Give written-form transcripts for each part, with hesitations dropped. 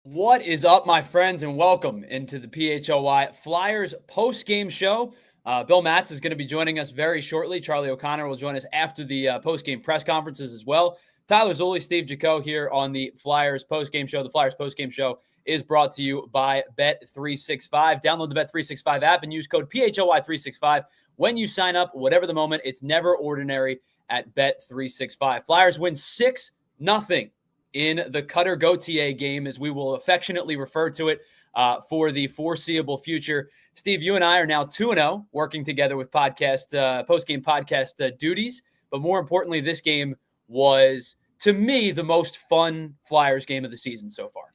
What is up, my friends, and welcome into the PHLY Flyers post-game show. Bill Matz is going to be joining us very shortly. Charlie O'Connor will join us after the post-game press conferences as well. Tyler Zulli, Steve Jaco here on the Flyers post-game show. The Flyers post-game show is brought to you by Bet365. Download the Bet365 app and use code PHLY365 when you sign up. Whatever the moment, it's never ordinary at Bet365. Flyers win 6-0 in the Cutter Gauthier game, as we will affectionately refer to it for the foreseeable future. Steve, you and I are now 2-0, working together with post-game podcast duties. But more importantly, this game was, to me, the most fun Flyers game of the season so far.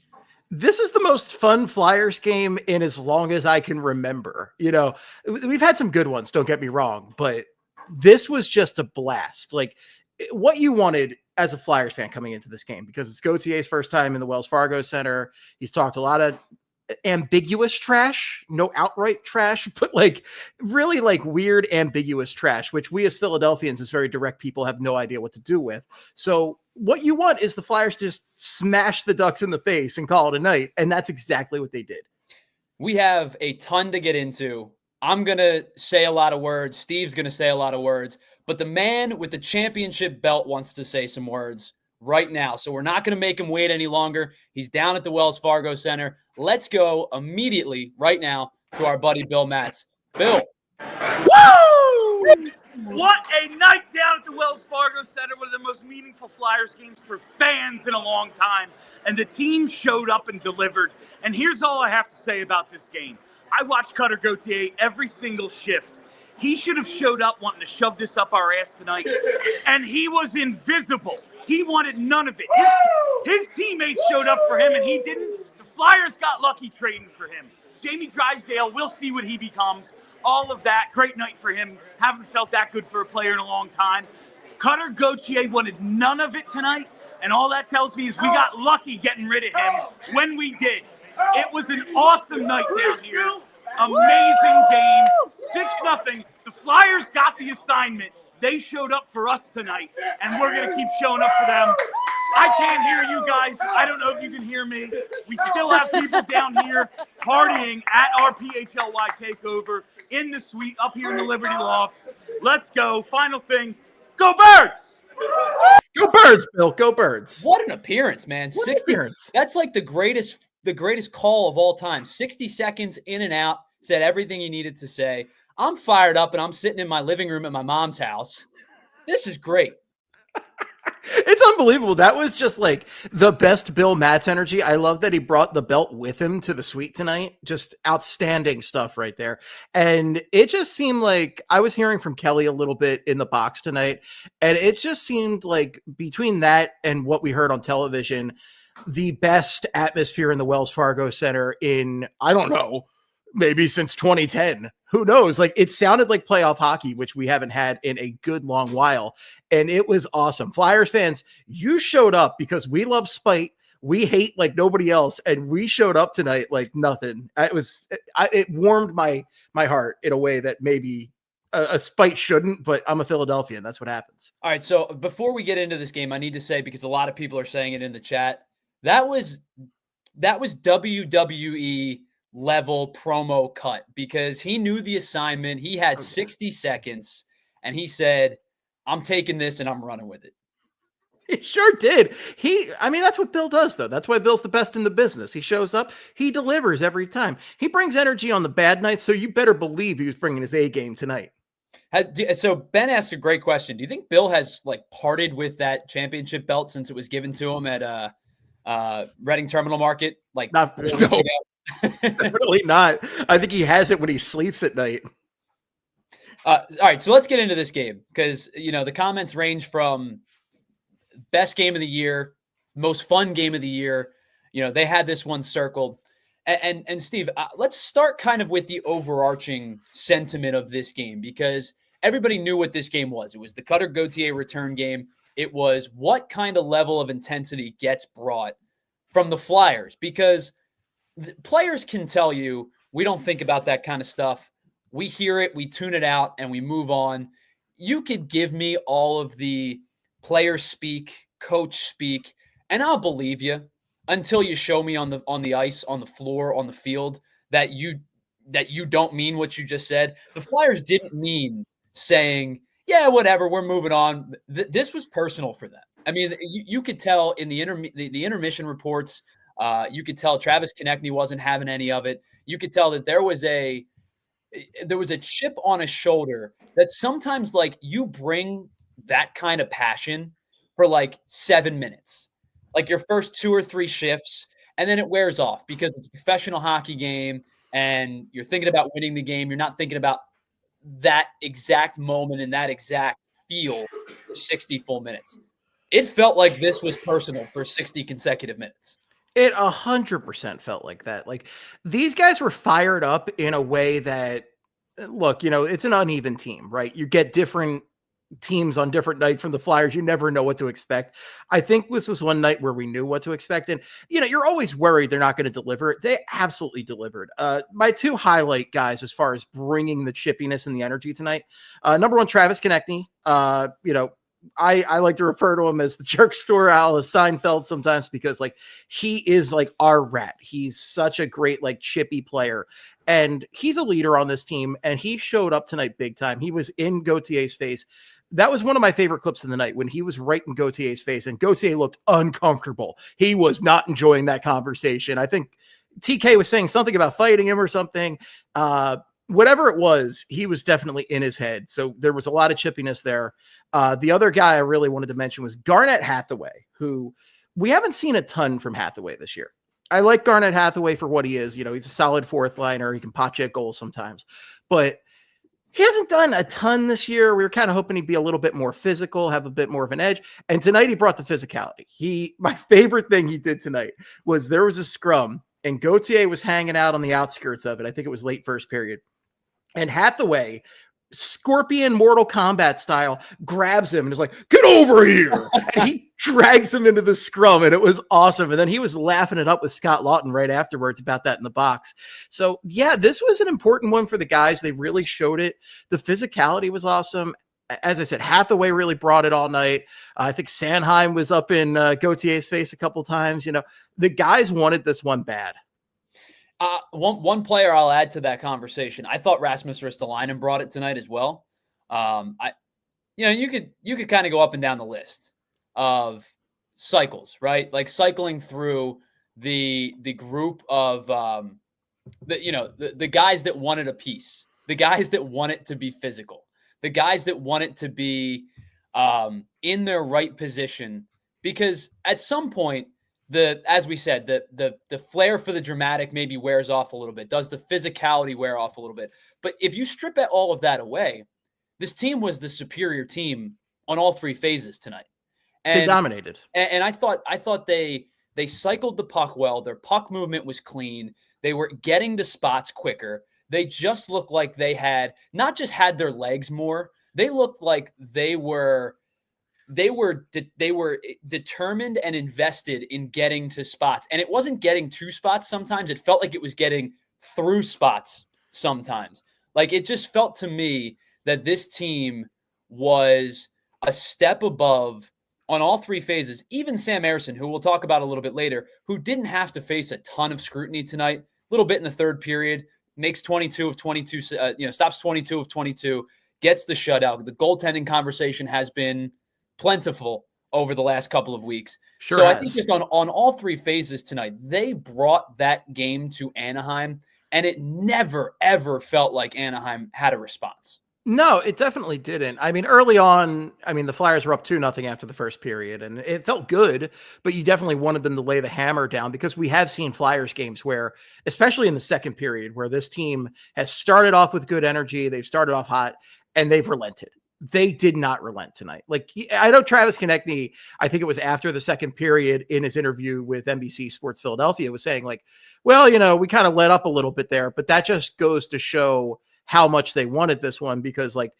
This is the most fun Flyers game in as long as I can remember. You know, we've had some good ones, don't get me wrong, but this was just a blast. Like, what you wanted as a Flyers fan coming into this game, because it's Gauthier's first time in the Wells Fargo Center. He's talked a lot of ambiguous trash, no outright trash, but like really like weird ambiguous trash, which we as Philadelphians, as very direct people, have no idea what to do with. So what you want is the Flyers to just smash the Ducks in the face and call it a night. And that's exactly what they did. We have a ton to get into. I'm going to say a lot of words. Steve's going to say a lot of words. But the man with the championship belt wants to say some words right now. So we're not going to make him wait any longer. He's down at the Wells Fargo Center. Let's go immediately right now to our buddy Bill Matz. Bill. Woo! What a night down at the Wells Fargo Center. One of the most meaningful Flyers games for fans in a long time. And the team showed up and delivered. And here's all I have to say about this game. I watched Cutter Gauthier every single shift. He should have showed up wanting to shove this up our ass tonight, and he was invisible. He wanted none of it. His teammates showed up for him, and he didn't. The Flyers got lucky trading for him. Jamie Drysdale, we'll see what he becomes. All of that, great night for him. Haven't felt that good for a player in a long time. Cutter Gauthier wanted none of it tonight, and all that tells me is we got lucky getting rid of him when we did. It was an awesome night down here. Amazing game, 6-0. The Flyers got the assignment. They showed up for us tonight, and we're going to keep showing up for them. I can't hear you guys. I don't know if you can hear me. We still have people down here partying at our PHLY takeover in the suite up here in the Liberty Lofts. Let's go. Final thing, go Birds! Go Birds, Bill. Go Birds. What an appearance, man. What 60 appearance. That's like the greatest call of all time. 60 seconds in and out, said everything he needed to say. I'm fired up, and I'm sitting in my living room at my mom's house. This is great. It's unbelievable. That was just like the best Bill Matz energy. I love that he brought the belt with him to the suite tonight. Just outstanding stuff right there. And it just seemed like I was hearing from Kelly a little bit in the box tonight, and it just seemed like between that and what we heard on television, the best atmosphere in the Wells Fargo Center in, I don't know, maybe since 2010. Who knows? Like, it sounded like playoff hockey, which we haven't had in a good long while. And it was awesome. Flyers fans, you showed up because we love spite. We hate like nobody else. And we showed up tonight like nothing. It warmed my heart in a way that maybe a spite shouldn't, but I'm a Philadelphian. That's what happens. All right. So before we get into this game, I need to say, because a lot of people are saying it in the chat, that was WWE level promo cut, because he knew the assignment. He had 60 seconds and he said, I'm taking this and I'm running with it. He sure did. That's what Bill does, though. That's why Bill's the best in the business. He shows up, he delivers every time. He brings energy on the bad nights, so you better believe he was bringing his A game tonight. So Ben asked a great question. Do you think Bill has like parted with that championship belt since it was given to him at Reading Terminal Market? Like, not Definitely not. I think he has it when he sleeps at night. All right, so let's get into this game because, the comments range from best game of the year, most fun game of the year. They had this one circled. And Steve, let's start kind of with the overarching sentiment of this game because everybody knew what this game was. It was the Cutter Gauthier return game. It was what kind of level of intensity gets brought from the Flyers because players can tell you we don't think about that kind of stuff. We hear it, we tune it out, and we move on. You could give me all of the player speak, coach speak, and I'll believe you until you show me on the ice, on the floor, on the field that you don't mean what you just said. The Flyers didn't mean saying, yeah, whatever, we're moving on. This was personal for them. I mean, you could tell in the intermission reports, you could tell Travis Konecny wasn't having any of it. You could tell that there was a chip on his shoulder that sometimes like you bring that kind of passion for like 7 minutes, like your first 2 or 3 shifts, and then it wears off because it's a professional hockey game and you're thinking about winning the game. You're not thinking about that exact moment and that exact feel for 60 full minutes. It felt like this was personal for 60 consecutive minutes. It 100% felt like that. Like these guys were fired up in a way that, look, it's an uneven team, right? You get different teams on different nights from the Flyers. You never know what to expect. I think this was one night where we knew what to expect. And, you're always worried they're not going to deliver. They absolutely delivered. My 2 highlight guys, as far as bringing the chippiness and the energy tonight, number 1, Travis Konecny. I like to refer to him as the jerk store Alice Seinfeld sometimes because like he is like our rat. He's such a great like chippy player and he's a leader on this team and he showed up tonight big time. He was in Gauthier's face. That was one of my favorite clips of the night when he was right in Gauthier's face and Gauthier looked uncomfortable. He was not enjoying that conversation. I think TK was saying something about fighting him or something. Whatever it was, he was definitely in his head. So there was a lot of chippiness there. The other guy I really wanted to mention was Garnet Hathaway, who we haven't seen a ton from Hathaway this year. I like Garnet Hathaway for what he is. He's a solid 4th liner. He can pot you a goal sometimes, but he hasn't done a ton this year. We were kind of hoping he'd be a little bit more physical, have a bit more of an edge. And tonight he brought the physicality. My favorite thing he did tonight was there was a scrum and Gauthier was hanging out on the outskirts of it. I think it was late first period. And Hathaway, Scorpion Mortal Kombat style, grabs him and is like, get over here. And he drags him into the scrum, and it was awesome. And then he was laughing it up with Scott Lawton right afterwards about that in the box. So, yeah, this was an important one for the guys. They really showed it. The physicality was awesome. As I said, Hathaway really brought it all night. I think Sanheim was up in Gauthier's face a couple times. The guys wanted this one bad. One player I'll add to that conversation. I thought Rasmus Ristolainen brought it tonight as well. You could kind of go up and down the list of cycles, right? Like cycling through the group of the guys that wanted a piece, the guys that want it to be physical, the guys that want it to be in their right position, because at some point, as we said, the flair for the dramatic maybe wears off a little bit. Does the physicality wear off a little bit? But if you strip all of that away, this team was the superior team on all 3 phases tonight. And they dominated. And I thought they cycled the puck well. Their puck movement was clean. They were getting to spots quicker. They just looked like they had not just had their legs more. They looked like they were determined and invested in getting to spots. And it wasn't getting to spots sometimes. It felt like it was getting through spots sometimes. Like it just felt to me that this team was a step above on all 3 phases. Even Sam Ersson, who we'll talk about a little bit later, who didn't have to face a ton of scrutiny tonight, a little bit in the 3rd period, makes 22 of 22, stops 22 of 22, gets the shutout. The goaltending conversation has been plentiful over the last couple of weeks. Sure so has. I think just on all 3 phases tonight, they brought that game to Anaheim, and it never, ever felt like Anaheim had a response. No, it definitely didn't. I mean, early on, the Flyers were up 2-0 after the first period, and it felt good, but you definitely wanted them to lay the hammer down because we have seen Flyers games where, especially in the second period, where this team has started off with good energy, they've started off hot, and they've relented. They did not relent tonight. Like, I know Travis Konecny, I think it was after the second period in his interview with NBC Sports Philadelphia, was saying like, well, we kind of let up a little bit there, but that just goes to show how much they wanted this one, because like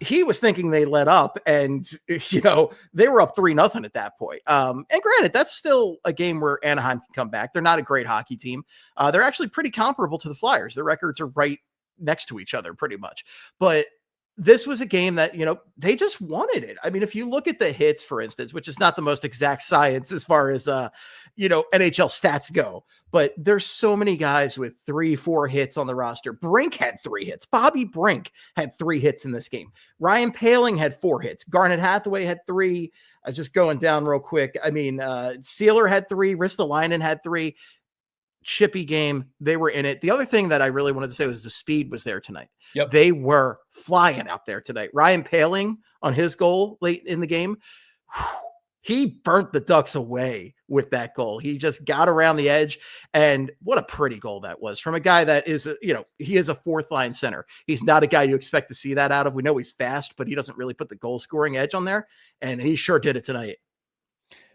he was thinking they let up, and they were up 3-0 at that point. And granted, that's still a game where Anaheim can come back. They're not a great hockey team. They're actually pretty comparable to the Flyers. Their records are right next to each other pretty much. But this was a game that, they just wanted it. I mean, if you look at the hits, for instance, which is not the most exact science as far as, NHL stats go, but there's so many guys with 3-4 hits on the roster. Brink had 3 hits. Bobby Brink had 3 hits in this game. Ryan Poehling had 4 hits. Garnet Hathaway had 3. Just going down real quick. I mean, Sealer had 3. Ristolainen had 3. Chippy game. They were in it. The other thing that I really wanted to say was the speed was there tonight. Yep. They were flying out there tonight. Ryan Poehling on his goal late in the game, he burnt the Ducks away with that goal. He just got around the edge, and what a pretty goal that was from a guy that is, he is a 4th line center. He's not a guy you expect to see that out of. We know he's fast, but he doesn't really put the goal scoring edge on there, and he sure did it tonight.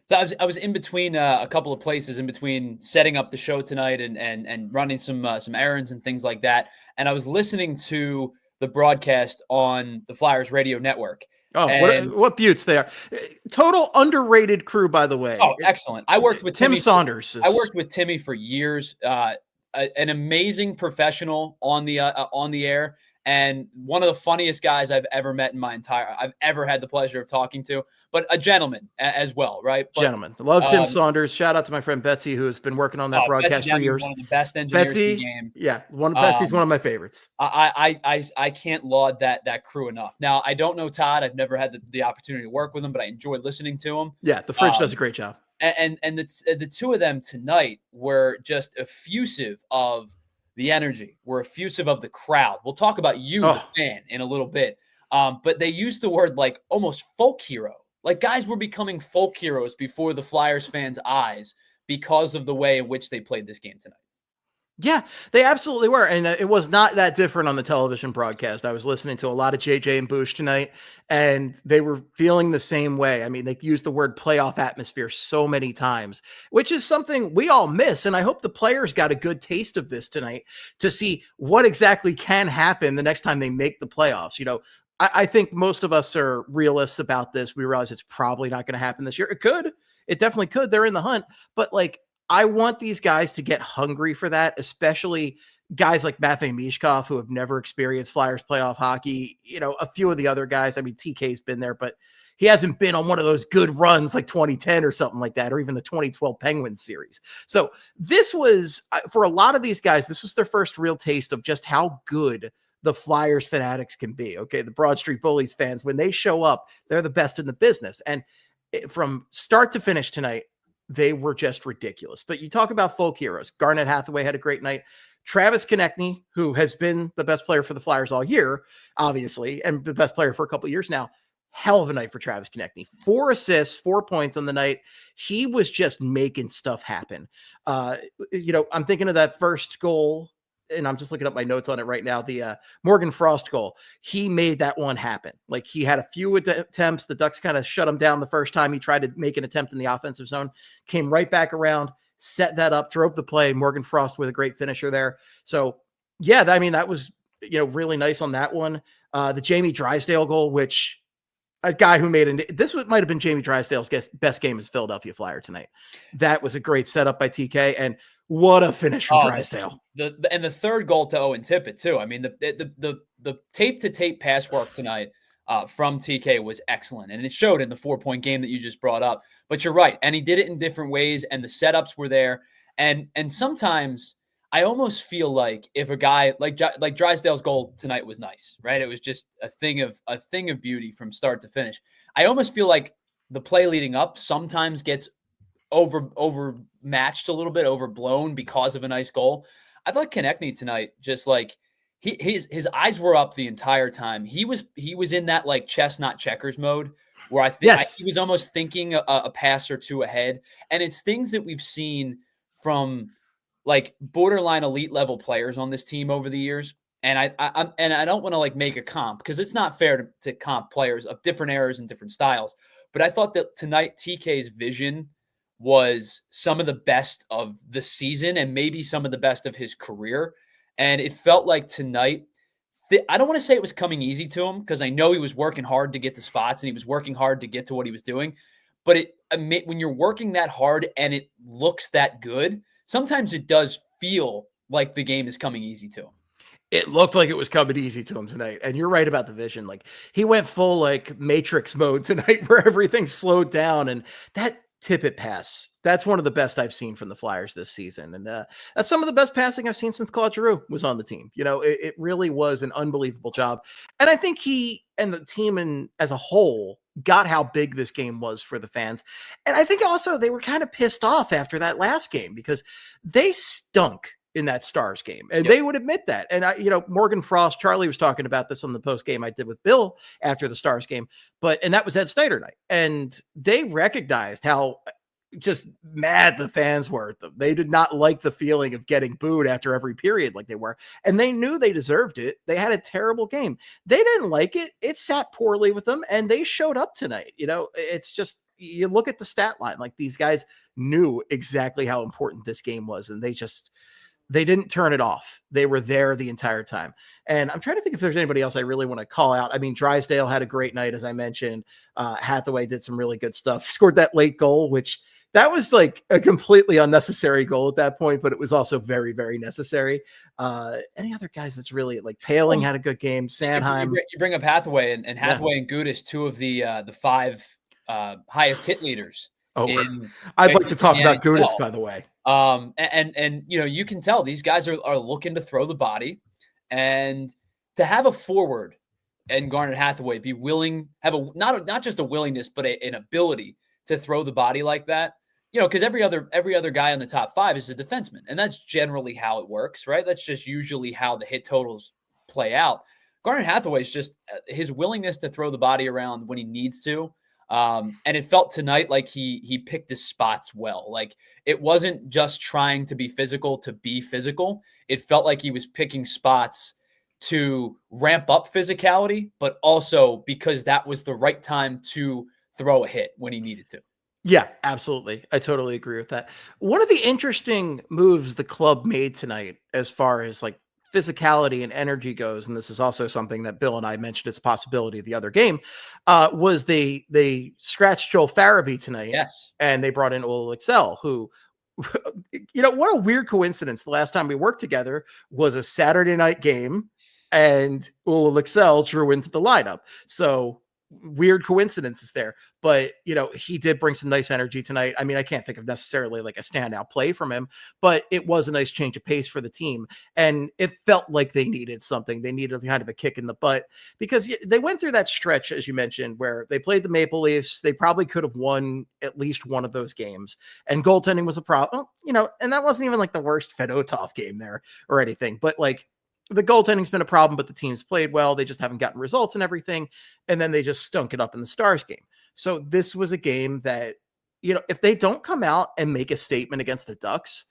So I was in between a couple of places, in between setting up the show tonight and running some errands and things like that. And I was listening to the broadcast on the Flyers radio network. Oh, what beauts they are. Total underrated crew, by the way. Oh, excellent. I worked with Tim Saunders. I worked with Timmy for years. An amazing professional on the air, and one of the funniest guys I've ever met in I've ever had the pleasure of talking to, but a gentleman as well, right? But, gentleman. Love Tim Saunders. Shout out to my friend Betsy, who has been working on that broadcast for years. One of the best engineers in the game. Yeah, Betsy's one of my favorites. I can't laud that crew enough. Now, I don't know Todd. I've never had the opportunity to work with him, but I enjoy listening to him. Yeah, the Fridge does a great job. And the two of them tonight were just effusive of the energy. We're effusive of the crowd. We'll talk about you, the fan, in a little bit. But they used the word like almost folk hero. Like guys were becoming folk heroes before the Flyers fans' eyes because of the way in which they played this game tonight. Yeah, they absolutely were. And it was not that different on the television broadcast. I was listening to a lot of JJ and Bush tonight, and they were feeling the same way. I mean, they used the word playoff atmosphere so many times, which is something we all miss. And I hope the players got a good taste of this tonight to see what exactly can happen the next time they make the playoffs. I think most of us are realists about this. We realize it's probably not going to happen this year. It could. It definitely could. They're in the hunt. But I want these guys to get hungry for that, especially guys like Matvei Mishkov, who have never experienced Flyers playoff hockey. A few of the other guys. I mean, TK's been there, but he hasn't been on one of those good runs like 2010 or something like that, or even the 2012 Penguins series. So this was, for a lot of these guys, this was their first real taste of just how good the Flyers fanatics can be. Okay, the Broad Street Bullies fans, when they show up, they're the best in the business. And from start to finish tonight, they were just ridiculous. But you talk about folk heroes. Garnet Hathaway had a great night. Travis Konecny, who has been the best player for the Flyers all year, obviously, and the best player for a couple of years now. Hell of a night for Travis Konecny. 4 assists, 4 points on the night. He was just making stuff happen. I'm thinking of that first goal, and I'm just looking up my notes on it right now. The Morgan Frost goal. He made that one happen. Like, he had a few attempts. The Ducks kind of shut him down the first time he tried to make an attempt in the offensive zone. Came right back around, set that up, drove the play. Morgan Frost with a great finisher there. So, yeah, that was really nice on that one. The Jamie Drysdale goal, which a guy who might have been Jamie Drysdale's best game as a Philadelphia Flyer tonight. That was a great setup by TK, and what a finish from Drysdale. The third goal to Owen Tippett too. I mean, the tape to tape pass work tonight from TK was excellent, and it showed in the 4-point game that you just brought up. But you're right, and he did it in different ways, and the setups were there. And sometimes I almost feel like if a guy like Drysdale's goal tonight was nice, right? It was just a thing of beauty from start to finish. I almost feel like the play leading up sometimes gets overmatched a little bit, overblown because of a nice goal. I thought Konecny tonight, just like his eyes were up the entire time. He was in that like chess not checkers mode where I think he was almost thinking a pass or two ahead. And it's things that we've seen from like borderline elite level players on this team over the years. And I don't want to like make a comp because it's not fair to comp players of different eras and different styles. But I thought that tonight TK's vision was some of the best of the season and maybe some of the best of his career. And it felt like tonight, I don't want to say it was coming easy to him because I know he was working hard to get the spots and he was working hard to get to what he was doing. But when you're working that hard and it looks that good, sometimes it does feel like the game is coming easy to him. It looked like it was coming easy to him tonight. And you're right about the vision. Like he went full like Matrix mode tonight where everything slowed down, and that tippet pass, that's one of the best I've seen from the Flyers this season. And that's some of the best passing I've seen since Claude Giroux was on the team. You know, it really was an unbelievable job. And I think he and the team as a whole got how big this game was for the fans. And I think also they were kind of pissed off after that last game because they stunk in that Stars game. And they would admit that. And Morgan Frost, Charlie was talking about this on the post game I did with Bill after the Stars game, and that was Ed Snyder night. And they recognized how just mad the fans were at them. They did not like the feeling of getting booed after every period like they were. And they knew they deserved it. They had a terrible game. They didn't like it. It sat poorly with them and they showed up tonight. It's just, you look at the stat line, like these guys knew exactly how important this game was. And they didn't turn it off. They were there the entire time. And I'm trying to think if there's anybody else I really want to call out. I mean, Drysdale had a great night, as I mentioned. Hathaway did some really good stuff. Scored that late goal, which that was like a completely unnecessary goal at that point, but it was also very, very necessary. Any other guys that's really like Paling had a good game. Sandheim. You bring up Hathaway and Hathaway and Gudas, two of the 5 highest hit leaders. I'd like to talk about Gudas, by the way. And you can tell these guys are looking to throw the body, and to have a forward and Garnet Hathaway be willing, have not just a willingness, but an ability to throw the body like that. Because every other guy on the top 5 is a defenseman, and that's generally how it works, right? That's just usually how the hit totals play out. Garnet Hathaway's just his willingness to throw the body around when he needs to. And it felt tonight like he picked his spots well. Like it wasn't just trying to be physical to be physical. It felt like he was picking spots to ramp up physicality, but also because that was the right time to throw a hit when he needed to. Yeah, absolutely. I totally agree with that. One of the interesting moves the club made tonight, as far as like physicality and energy goes, and this is also something that Bill and I mentioned as a possibility the other game, was they scratched Joel Farabee tonight. Yes. And they brought in ALLCITY, who, what a weird coincidence. The last time we worked together was a Saturday night game, and ALLCITY drew into the lineup. So weird coincidences there, but he did bring some nice energy tonight. I mean, I can't think of necessarily like a standout play from him, but it was a nice change of pace for the team, and it felt like they needed something. They needed kind of a kick in the butt because they went through that stretch, as you mentioned, where they played the Maple Leafs. They probably could have won at least one of those games, and goaltending was a problem, and that wasn't even like the worst Fedotov game there or anything, but like the goaltending's been a problem, but the team's played well. They just haven't gotten results and everything. And then they just stunk it up in the Stars game. So this was a game that, if they don't come out and make a statement against the Ducks,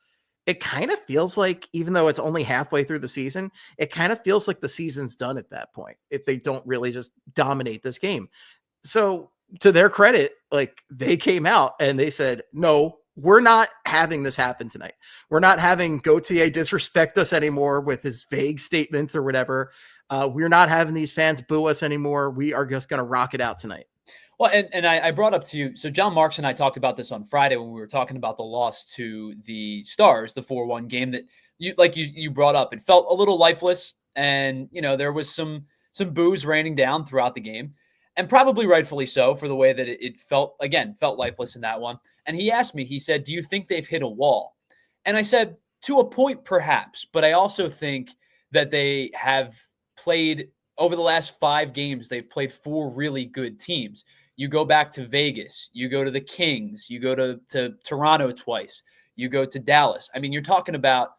it kind of feels like, even though it's only halfway through the season, it kind of feels like the season's done at that point, if they don't really just dominate this game. So to their credit, like they came out and they said, no, we're not having this happen tonight. We're not having Gauthier disrespect us anymore with his vague statements or whatever. We're not having these fans boo us anymore. We are just going to rock it out tonight. Well, and I brought up to you, so John Marks and I talked about this on Friday when we were talking about the loss to the Stars, the 4-1 game that you brought up. It felt a little lifeless, and there was some boos raining down throughout the game, and probably rightfully so for the way that it felt lifeless in that one. And he asked me, he said, do you think they've hit a wall? And I said, to a point, perhaps, but I also think that they have played over the last 5 games. They've played 4 really good teams. You go back to Vegas, you go to the Kings, you go to Toronto twice, you go to Dallas. I mean, you're talking about,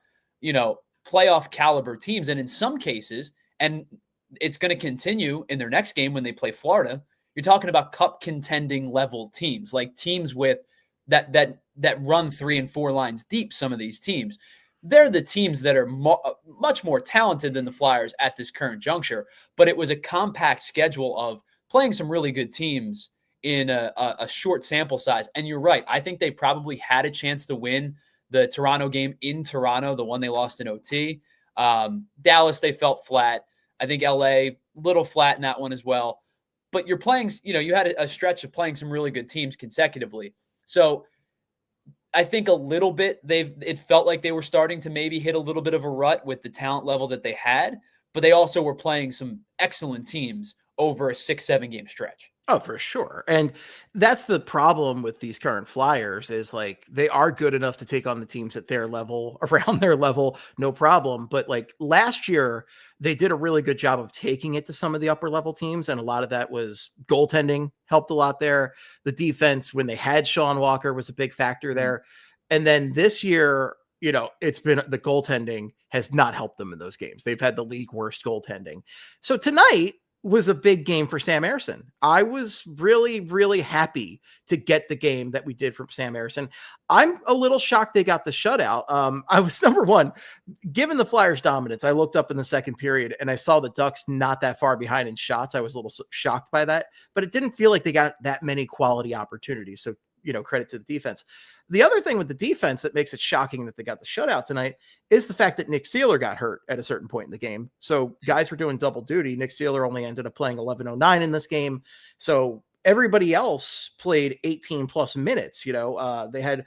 playoff caliber teams. And in some cases, and it's going to continue in their next game when they play Florida, you're talking about cup contending level teams, like teams with that run 3 and 4 lines deep, some of these teams. they're the teams that are much more talented than the Flyers at this current juncture. But it was a compact schedule of playing some really good teams in a short sample size. And you're right. I think they probably had a chance to win the Toronto game in Toronto, the one they lost in OT. Dallas, they felt flat. I think LA, little flat in that one as well. But you're playing, you had a stretch of playing some really good teams consecutively. So I think a little bit it felt like they were starting to maybe hit a little bit of a rut with the talent level that they had, but they also were playing some excellent teams over a 6-7 game stretch. Oh, for sure. And that's the problem with these current Flyers is like they are good enough to take on the teams at their level, around their level, no problem. But like last year, they did a really good job of taking it to some of the upper level teams. And a lot of that was goaltending helped a lot there. The defense, when they had Sean Walker, was a big factor there. And then this year, it's been the goaltending has not helped them in those games. They've had the league worst goaltending. So tonight was a big game for Sam Ersson. I was really, really happy to get the game that we did from Sam Ersson. I'm a little shocked they got the shutout. I was number one, given the Flyers dominance. I looked up in the second period and I saw the Ducks not that far behind in shots. I was a little shocked by that, but it didn't feel like they got that many quality opportunities. So, credit to the defense. The other thing with the defense that makes it shocking that they got the shutout tonight is the fact that Nick Seeler got hurt at a certain point in the game. So guys were doing double duty. Nick Seeler only ended up playing 11:09 in this game. So everybody else played 18 plus minutes. They had,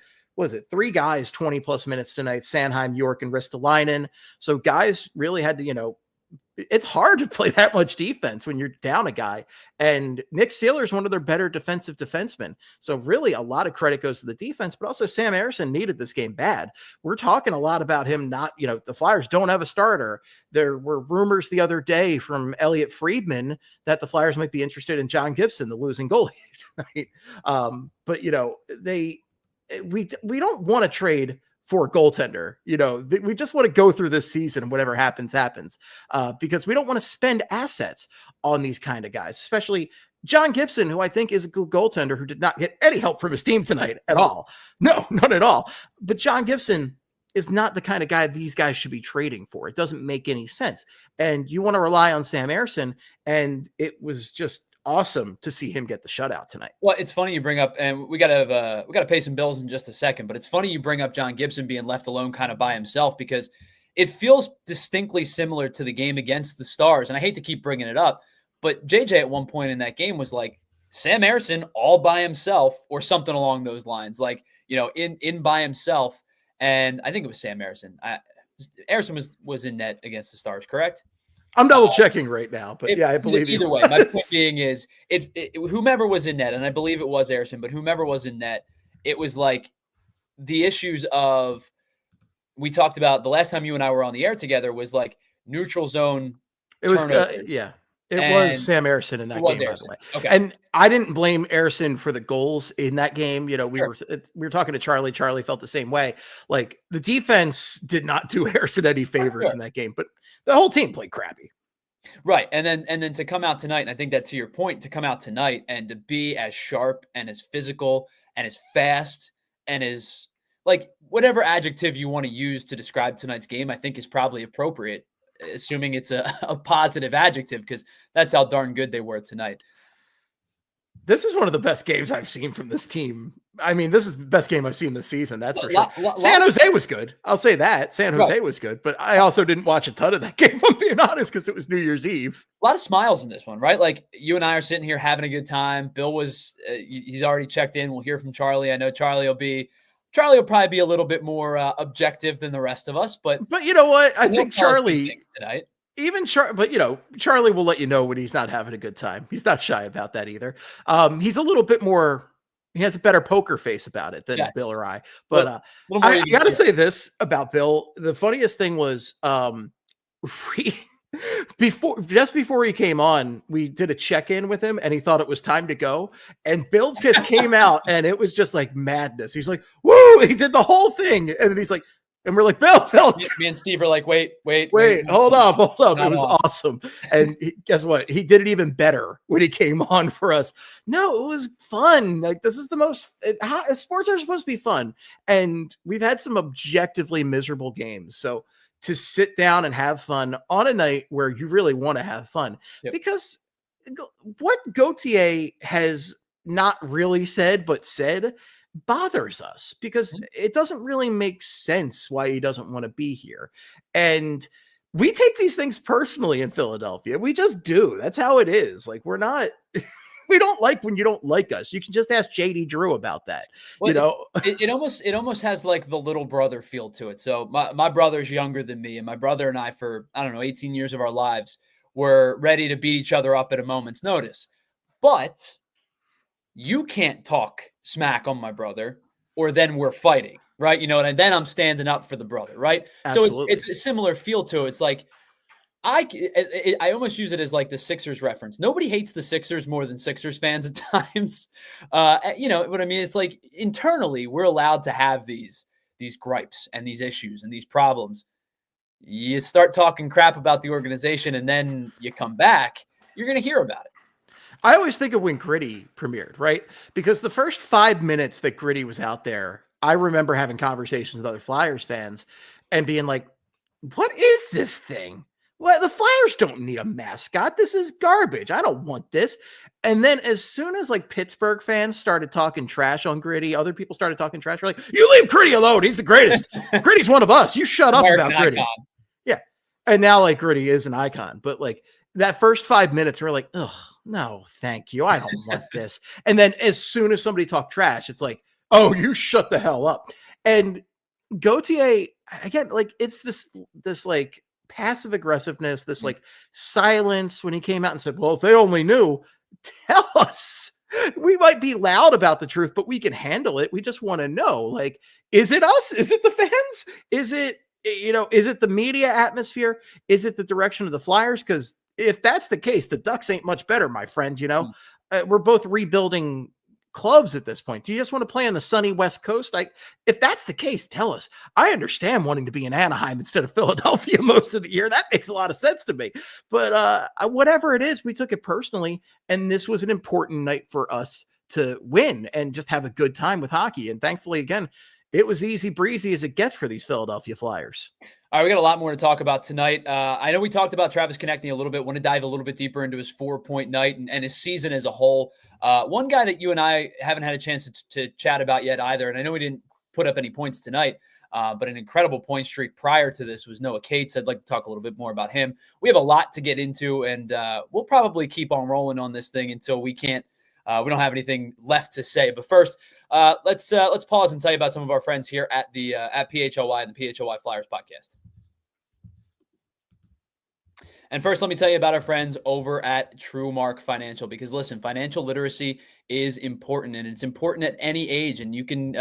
3 guys, 20 plus minutes tonight, Sanheim, York, and Ristolainen. So guys really had to, it's hard to play that much defense when you're down a guy. And Nick Seeler is one of their better defensive defensemen. So really a lot of credit goes to the defense, but also Sam Ersson needed this game bad. We're talking a lot about him not, the Flyers don't have a starter. There were rumors the other day from Elliot Friedman that the Flyers might be interested in John Gibson, the losing goalie tonight. But we don't want to trade for a goaltender. We just want to go through this season and whatever happens, because we don't want to spend assets on these kind of guys, especially John Gibson, who I think is a good goaltender who did not get any help from his team tonight at all. No, none at all. But John Gibson is not the kind of guy these guys should be trading for. It doesn't make any sense. And you want to rely on Sam Ersson, and it was just awesome to see him get the shutout tonight. Well, it's funny you bring up, and we got to pay some bills in just a second, but it's funny you bring up John Gibson being left alone kind of by himself, because it feels distinctly similar to the game against the Stars. And I hate to keep bringing it up, but JJ at one point in that game was like, Sam Ersson all by himself or something along those lines, like, in by himself. And I think it was Sam Ersson. Ersson was in net against the Stars, correct? I'm double checking right now, but I believe either way. My point being is, whomever was in net, and I believe it was Ersson, but whomever was in net, it was like the issues of, we talked about the last time you and I were on the air together was like neutral zone. It was was Sam Ersson in that game, by the way. Okay. And I didn't blame Ersson for the goals in that game. We were talking to Charlie. Charlie felt the same way. Like the defense did not do Ersson any favors in that game, but the whole team played crappy. Right. And then to come out tonight, and I think that to your point, to come out tonight and to be as sharp and as physical and as fast and as like whatever adjective you want to use to describe tonight's game, I think is probably appropriate, assuming it's a positive adjective, because that's how darn good they were tonight. This is one of the best games I've seen from this team. I mean, this is the best game I've seen this season. That's for sure. San Jose was good. I'll say that. San Jose was good, but I also didn't watch a ton of that game, if I'm being honest, because it was New Year's Eve. A lot of smiles in this one, right? Like you and I are sitting here having a good time. Bill was, he's already checked in. We'll hear from Charlie. I know Charlie will probably be a little bit more objective than the rest of us, but you know what? I think Charlie tonight. Charlie will let you know when he's not having a good time. He's not shy about that either. He's a little bit more, he has a better poker face about it than Bill or I. But I got to say this about Bill. The funniest thing was just before he came on, we did a check-in with him and he thought it was time to go. And Bill just came out and it was just like madness. He's like, woo! He did the whole thing. And then he's like, And we're like, Bill, me and Steve are like, wait, hold up. It was on. awesome. And guess what? He did it even better when he came on for us. No, it was fun. Like, this is the most sports are supposed to be fun. And we've had some objectively miserable games. So to sit down and have fun on a night where you really want to have fun, because what Gauthier has not really said, but said, bothers us, because it doesn't really make sense why he doesn't want to be here. And we take these things personally in Philadelphia. We just do. That's how it is. Like, we're not, we don't like when you don't like us. You can just ask JD Drew about that. Well, it almost has like the little brother feel to it. So my brother's younger than me, and my brother and I, for, I don't know, 18 years of our lives, were ready to beat each other up at a moment's notice. But you can't talk smack on my brother, or then we're fighting, right? And then I'm standing up for the brother, right? Absolutely. So it's a similar feel to it. It's like, I almost use it as like the Sixers reference. Nobody hates the Sixers more than Sixers fans at times. You know what I mean? It's like, internally, we're allowed to have these gripes and these issues and these problems. You start talking crap about the organization, and then you come back, you're going to hear about it. I always think of when Gritty premiered, right? Because the first 5 minutes that Gritty was out there, I remember having conversations with other Flyers fans and being like, what is this thing? Well, the Flyers don't need a mascot. This is garbage. I don't want this. And then as soon as like Pittsburgh fans started talking trash on Gritty, other people started talking trash. We're like, you leave Gritty alone. He's the greatest. Gritty's one of us. You shut up about Gritty. Icon. Yeah. And now like Gritty is an icon. But like that first 5 minutes, we're like, ugh. No, thank you. I don't want this. And then as soon as somebody talked trash, it's like, oh, you shut the hell up. And Gauthier, again, like, it's this like passive aggressiveness, this like silence when he came out and said, well, if they only knew, tell us. We might be loud about the truth, but we can handle it. We just want to know, like, is it us? Is it the fans? Is it, is it the media atmosphere? Is it the direction of the Flyers? Because if that's the case, the Ducks ain't much better, my friend. We're both rebuilding clubs at this point. Do you just want to play on the sunny West Coast? If that's the case, tell us. I understand wanting to be in Anaheim instead of Philadelphia most of the year. That makes a lot of sense to me. But whatever it is, we took it personally, and this was an important night for us to win and just have a good time with hockey. And thankfully, again, it was easy breezy as it gets for these Philadelphia Flyers. All right, we got a lot more to talk about tonight. I know we talked about Travis Konecny a little bit. Want to dive a little bit deeper into his 4-point night and his season as a whole. One guy that you and I haven't had a chance to chat about yet either, and I know we didn't put up any points tonight, but an incredible point streak prior to this was Noah Cates. I'd like to talk a little bit more about him. We have a lot to get into, and we'll probably keep on rolling on this thing until we can't. We don't have anything left to say. But first, let's pause and tell you about some of our friends here at the at PHLY and the PHLY Flyers podcast. And first, let me tell you about our friends over at TrueMark Financial, because listen, financial literacy is important, and it's important at any age. And you can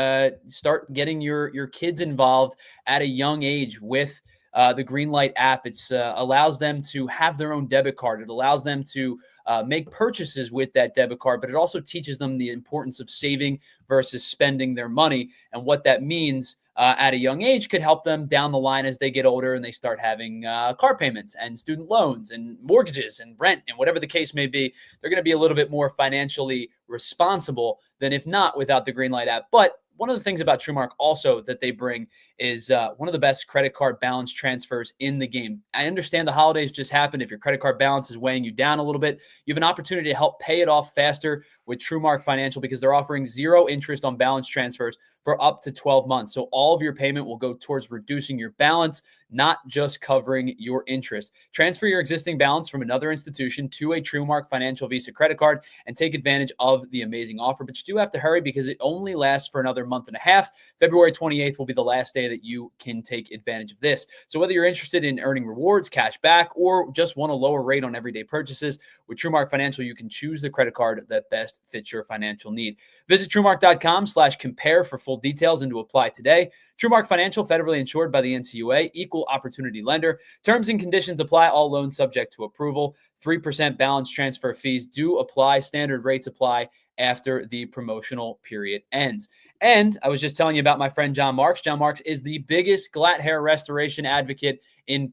start getting your kids involved at a young age with the Greenlight app. It allows them to have their own debit card. It allows them to make purchases with that debit card, but it also teaches them the importance of saving versus spending their money, and what that means at a young age could help them down the line as they get older and they start having car payments and student loans and mortgages and rent and whatever the case may be. They're going to be a little bit more financially responsible than if not without the Greenlight app. But one of the things about TrueMark also that they bring is one of the best credit card balance transfers in the game. I understand the holidays just happened. If your credit card balance is weighing you down a little bit, you have an opportunity to help pay it off faster with TrueMark Financial, because they're offering 0 interest on balance transfers for up to 12 months. So all of your payment will go towards reducing your balance, not just covering your interest. Transfer your existing balance from another institution to a TrueMark Financial Visa credit card and take advantage of the amazing offer. But you do have to hurry, because it only lasts for another month and a half. February 28th will be the last day that you can take advantage of this. So whether you're interested in earning rewards, cash back, or just want a lower rate on everyday purchases, with TrueMark Financial, you can choose the credit card that best fits your financial need. Visit TrueMark.com/compare for full details and to apply today. TrueMark Financial, federally insured by the NCUA, equal opportunity lender. Terms and conditions apply. All loans subject to approval. 3% balance transfer fees do apply. Standard rates apply after the promotional period ends. And I was just telling you about my friend John Marks. John Marks is the biggest glatt hair restoration advocate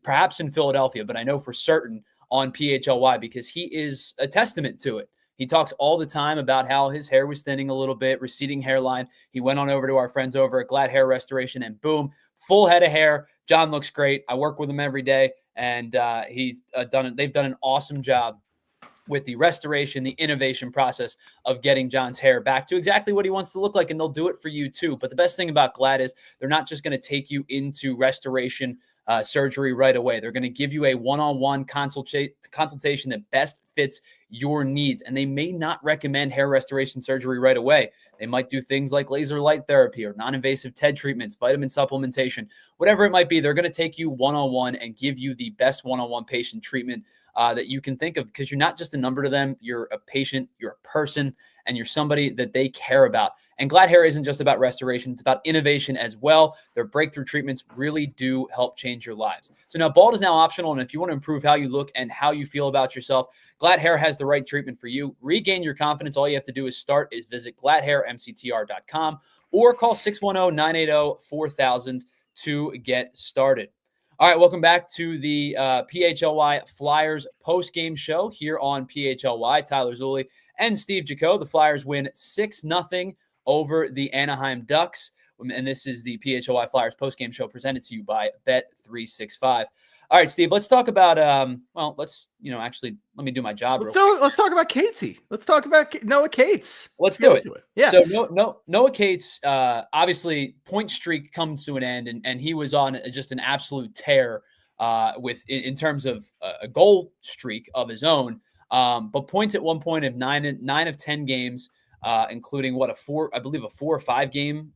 perhaps in Philadelphia, but I know for certain on PHLY because he is a testament to it. He talks all the time about how his hair was thinning a little bit, receding hairline. He went on over to our friends over at Glatt Hair Restoration, and boom, full head of hair. John looks great. I work with him every day, and they've done an awesome job with the restoration, the innovation process of getting John's hair back to exactly what he wants to look like, and they'll do it for you too. But the best thing about Glatt is they're not just going to take you into restoration surgery right away. They're going to give you a one-on-one consultation that best fits your needs, and they may not recommend hair restoration surgery right away. They might do things like laser light therapy or non-invasive TED treatments, vitamin supplementation, whatever it might be. They're going to take you one-on-one and give you the best one-on-one patient treatment that you can think of, because you're not just a number to them. You're a patient, you're a person, and you're somebody that they care about. And Glatt Hair isn't just about restoration. It's about innovation as well. Their breakthrough treatments really do help change your lives. So now bald is now optional. And if you want to improve how you look and how you feel about yourself, Glatt Hair has the right treatment for you. Regain your confidence. All you have to do is visit glatthairmctr.com or call 610-980-4000 to get started. All right, welcome back to the PHLY Flyers post-game show here on PHLY. Tyler Zulli and Steve Jaco. The Flyers win 6-0 over the Anaheim Ducks. And this is the PHLY Flyers post-game show presented to you by Bet365. All right, Steve, let's talk about, let me do my job. Let's talk about Catesy. Let's talk about Noah Cates. Let's do it. Yeah. So Noah Cates, obviously point streak comes to an end, and he was on just an absolute tear in terms of a goal streak of his own. But points at one point of 9 of 10 games, including a 4 or 5 game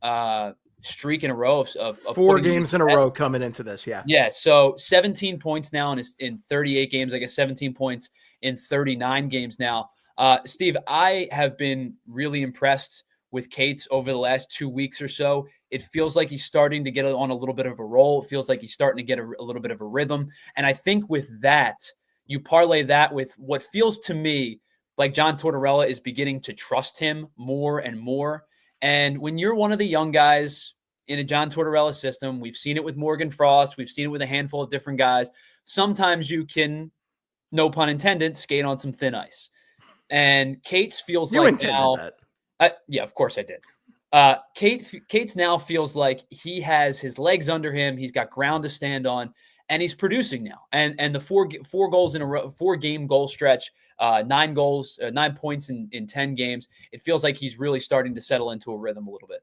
streak in a row of 4 games in a row coming into this. Yeah. So 17 points now in 38 games, I guess 17 points in 39 games now. Steve, I have been really impressed with Cates over the last 2 weeks or so. It feels like he's starting to get on a little bit of a roll. It feels like he's starting to get a little bit of a rhythm. And I think with that, you parlay that with what feels to me like John Tortorella is beginning to trust him more and more. And when you're one of the young guys in a John Tortorella system, we've seen it with Morgan Frost, we've seen it with a handful of different guys. Sometimes you can, no pun intended, skate on some thin ice. And Cates feels like now, yeah, of course I did. Cates now feels like he has his legs under him. He's got ground to stand on, and he's producing now. And the four goals in a row, 4-game goal stretch, 9 goals, 9 points in 10 games. It feels like he's really starting to settle into a rhythm a little bit.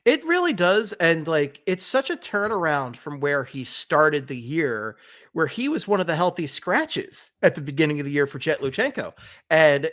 It really does. And it's such a turnaround from where he started the year, where he was one of the healthy scratches at the beginning of the year for Jet Luchenko. And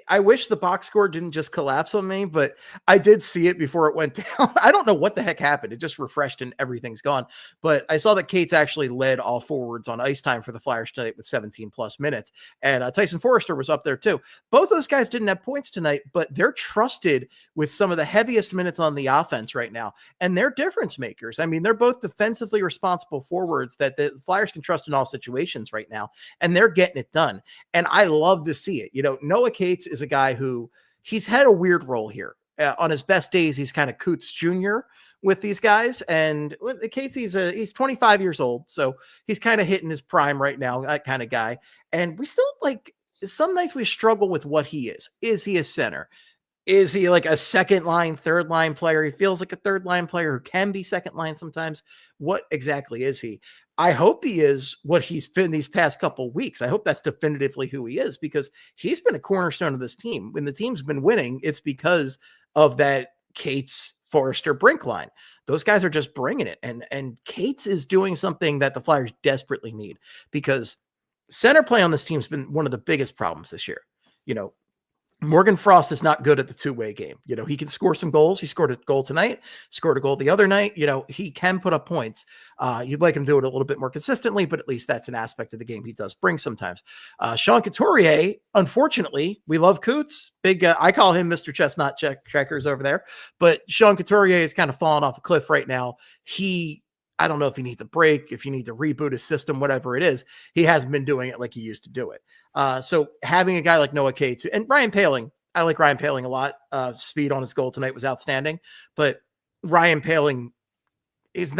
I wish the box score didn't just collapse on me, but I did see it before it went down. I don't know what the heck happened. It just refreshed and everything's gone. But I saw that Cates actually led all forwards on ice time for the Flyers tonight with 17 plus minutes. And Tyson Forrester was up there too. Both those guys didn't have points tonight, but they're trusted with some of the heaviest minutes on the offense right now. And they're difference makers. I mean, they're both defensively responsible forwards that the Flyers can trust in all situations right now. And they're getting it done. And I love to see it. Noah Cates is a guy who he's had a weird role here. On his best days, he's kind of Coots Jr. with these guys. And Cates, he's 25 years old. So he's kind of hitting his prime right now, that kind of guy. And we still some nights we struggle with what he is. Is he a center? Is he like a second line, third line player? He feels like a third line player who can be second line sometimes. What exactly is he? I hope he is what he's been these past couple of weeks. I hope that's definitively who he is, because he's been a cornerstone of this team. When the team's been winning, it's because of that Cates, Forrester, Brink line. Those guys are just bringing it. And Cates is doing something that the Flyers desperately need, because center play on this team has been one of the biggest problems this year. Morgan Frost is not good at the two-way game. He can score some goals. He scored a goal tonight, scored a goal the other night. He can put up points. You'd like him to do it a little bit more consistently, but at least that's an aspect of the game he does bring sometimes. Sean Couturier, unfortunately, we love Coots. I call him Mr. Chestnut Checkers over there, but Sean Couturier is kind of falling off a cliff right now. I don't know if he needs a break, if you need to reboot his system, whatever it is. He hasn't been doing it like he used to do it. So having a guy like Noah Cates and Ryan Poehling, I like Ryan Poehling a lot. Speed on his goal tonight was outstanding, but Ryan Poehling he's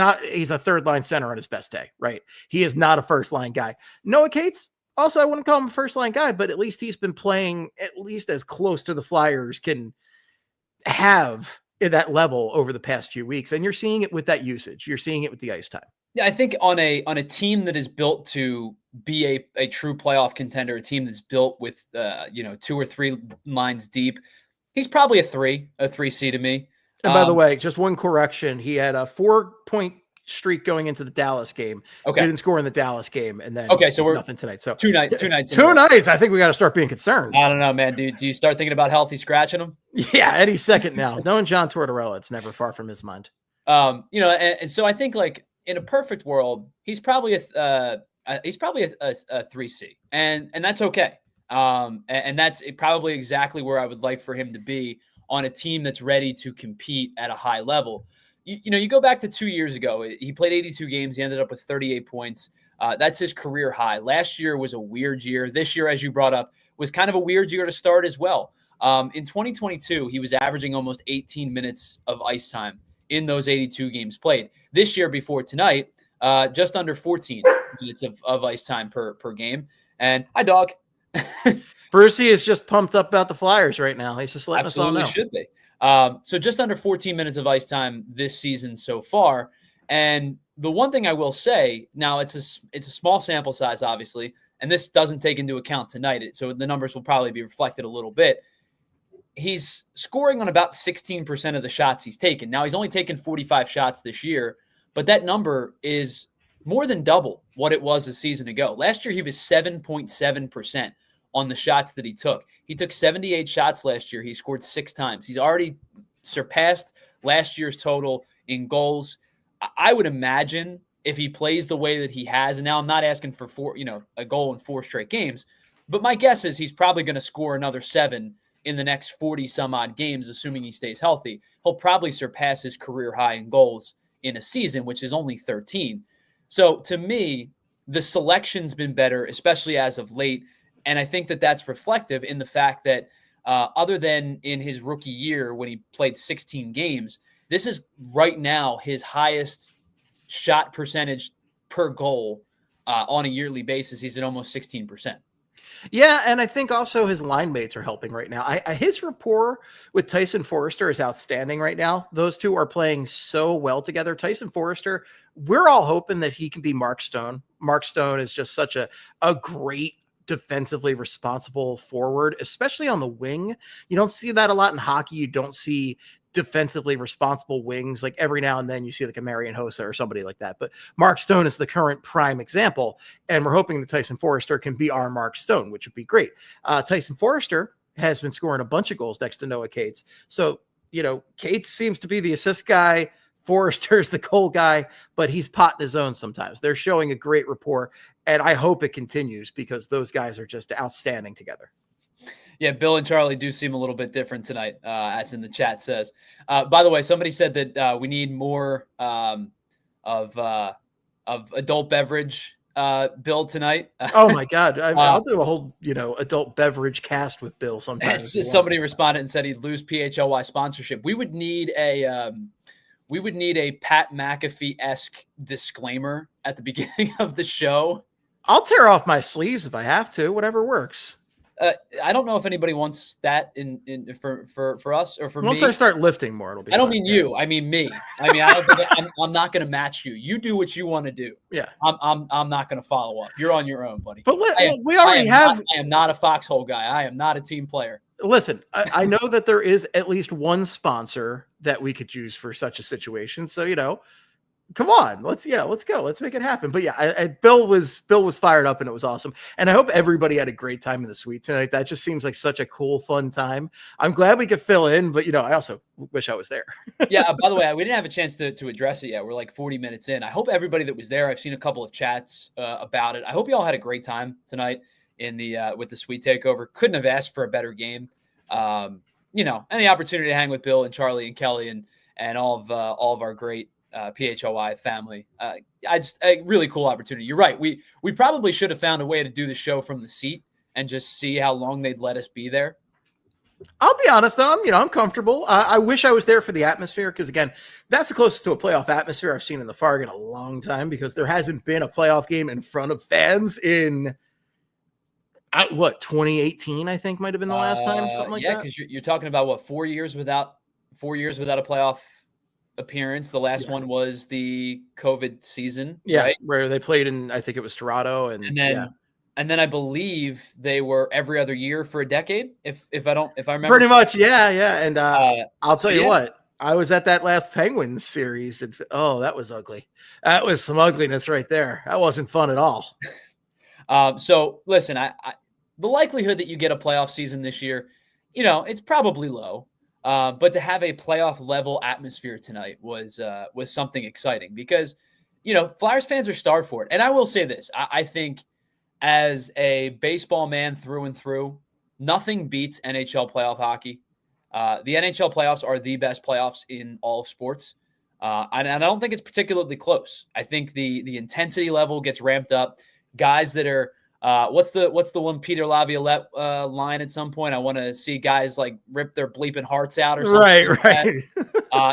a third line center on his best day, right? He is not a first line guy. Noah Cates, also, I wouldn't call him a first line guy, but at least he's been playing at least as close to the Flyers can have at that level over the past few weeks. And you're seeing it with that usage. You're seeing it with the ice time. Yeah, I think on a team that is built to be a true playoff contender, a team that's built with 2 or 3 lines deep, he's probably a 3C to me. And by the way, just one correction. He had a 4-point streak going into the Dallas game. Okay. Didn't score in the Dallas game. And then so we're nothing tonight. So two nights. I think we got to start being concerned. I don't know, man. Do you start thinking about healthy scratching him? Yeah, any second now. Knowing John Tortorella, it's never far from his mind. And so I think like in a perfect world, he's probably a 3C, and that's okay. And that's probably exactly where I would like for him to be on a team that's ready to compete at a high level. You go back to 2 years ago, he played 82 games. He ended up with 38 points. That's his career high. Last year was a weird year. This year, as you brought up, was kind of a weird year to start as well. In 2022, he was averaging almost 18 minutes of ice time in those 82 games played. This year, before tonight, just under 14 minutes of ice time per game. And hi, dog. Brucey is just pumped up about the Flyers right now. He's just letting us all know. Should be. So just under 14 minutes of ice time this season so far. And the one thing I will say, now it's a small sample size, obviously, and this doesn't take into account tonight. So the numbers will probably be reflected a little bit. He's scoring on about 16% of the shots he's taken. Now, he's only taken 45 shots this year, but that number is more than double what it was a season ago. Last year, he was 7.7% on the shots that he took. He took 78 shots last year. He scored 6 times. He's already surpassed last year's total in goals. I would imagine if he plays the way that he has, and now I'm not asking for a goal in 4 straight games, but my guess is he's probably going to score another 7 in the next 40 some odd games, assuming he stays healthy. He'll probably surpass his career high in goals in a season, which is only 13. So to me, the selection's been better, especially as of late. And I think that that's reflective in the fact that other than in his rookie year when he played 16 games, this is right now his highest shot percentage per goal on a yearly basis. He's at almost 16%. Yeah, and I think also his line mates are helping right now. His rapport with Tyson Forrester is outstanding right now. Those two are playing so well together. Tyson Forrester, we're all hoping that he can be Mark Stone. Mark Stone is just such a great defensively responsible forward, especially on the wing. You don't see that a lot in hockey. You don't see defensively responsible wings. Like every now and then you see like a Marian Hossa or somebody like that. But Mark Stone is the current prime example. And we're hoping that Tyson Forrester can be our Mark Stone, which would be great. Tyson Forrester has been scoring a bunch of goals next to Noah Cates. So, Cates seems to be the assist guy. Forrester's the goal guy, but he's potting his own sometimes. They're showing a great rapport, and I hope it continues because those guys are just outstanding together. Yeah, Bill and Charlie do seem a little bit different tonight, as in the chat says. By the way, somebody said that we need more of adult beverage Bill tonight. Oh my God. I'll do a whole, adult beverage cast with Bill sometimes. Somebody responded and said he'd lose PHLY sponsorship. We would need a Pat McAfee-esque disclaimer at the beginning of the show. I'll tear off my sleeves if I have to, whatever works. I don't know if anybody wants that for us or for me. Once I start lifting more, it'll be. I don't mean you. I mean me. I mean I'm not going to match you. You do what you want to do. Yeah. I'm not going to follow up. You're on your own, buddy. But we already have. I am not a foxhole guy. I am not a team player. Listen, I know that there is at least one sponsor that we could use for such a situation. So, come on, let's go. Let's make it happen. But yeah, Bill was fired up and it was awesome. And I hope everybody had a great time in the suite tonight. That just seems like such a cool, fun time. I'm glad we could fill in, but I also wish I was there. Yeah. By the way, we didn't have a chance to address it yet. We're like 40 minutes in. I hope everybody that was there, I've seen a couple of chats about it. I hope you all had a great time tonight in the with the suite takeover. Couldn't have asked for a better game. And the opportunity to hang with Bill and Charlie and Kelly and all of our great PHLY family. A really cool opportunity. You're right. We probably should have found a way to do the show from the seat and just see how long they'd let us be there. I'll be honest though, I'm comfortable. I wish I was there for the atmosphere because again, that's the closest to a playoff atmosphere I've seen in the Farg in a long time because there hasn't been a playoff game in front of fans in 2018 I think might have been the last time, something like Yeah, that. because you're talking about what 4 years without a playoff appearance. The last one was the COVID season, right? Where they played in, I think it was Toronto, And then I believe they were every other year for a decade. If I remember pretty much, yeah. And I'll tell you yeah. what, I was at that last Penguins series, and that was ugly. That was some ugliness right there. That wasn't fun at all. So listen, the likelihood that you get a playoff season this year, it's probably low. But to have a playoff level atmosphere tonight was something exciting because, Flyers fans are starved for it. And I will say this, I think as a baseball man through and through, nothing beats NHL playoff hockey. The NHL playoffs are the best playoffs in all of sports. And I don't think it's particularly close. I think the intensity level gets ramped up. Guys that are what's the one Peter Laviolette line at some point? I want to see guys like rip their bleeping hearts out or something. Right.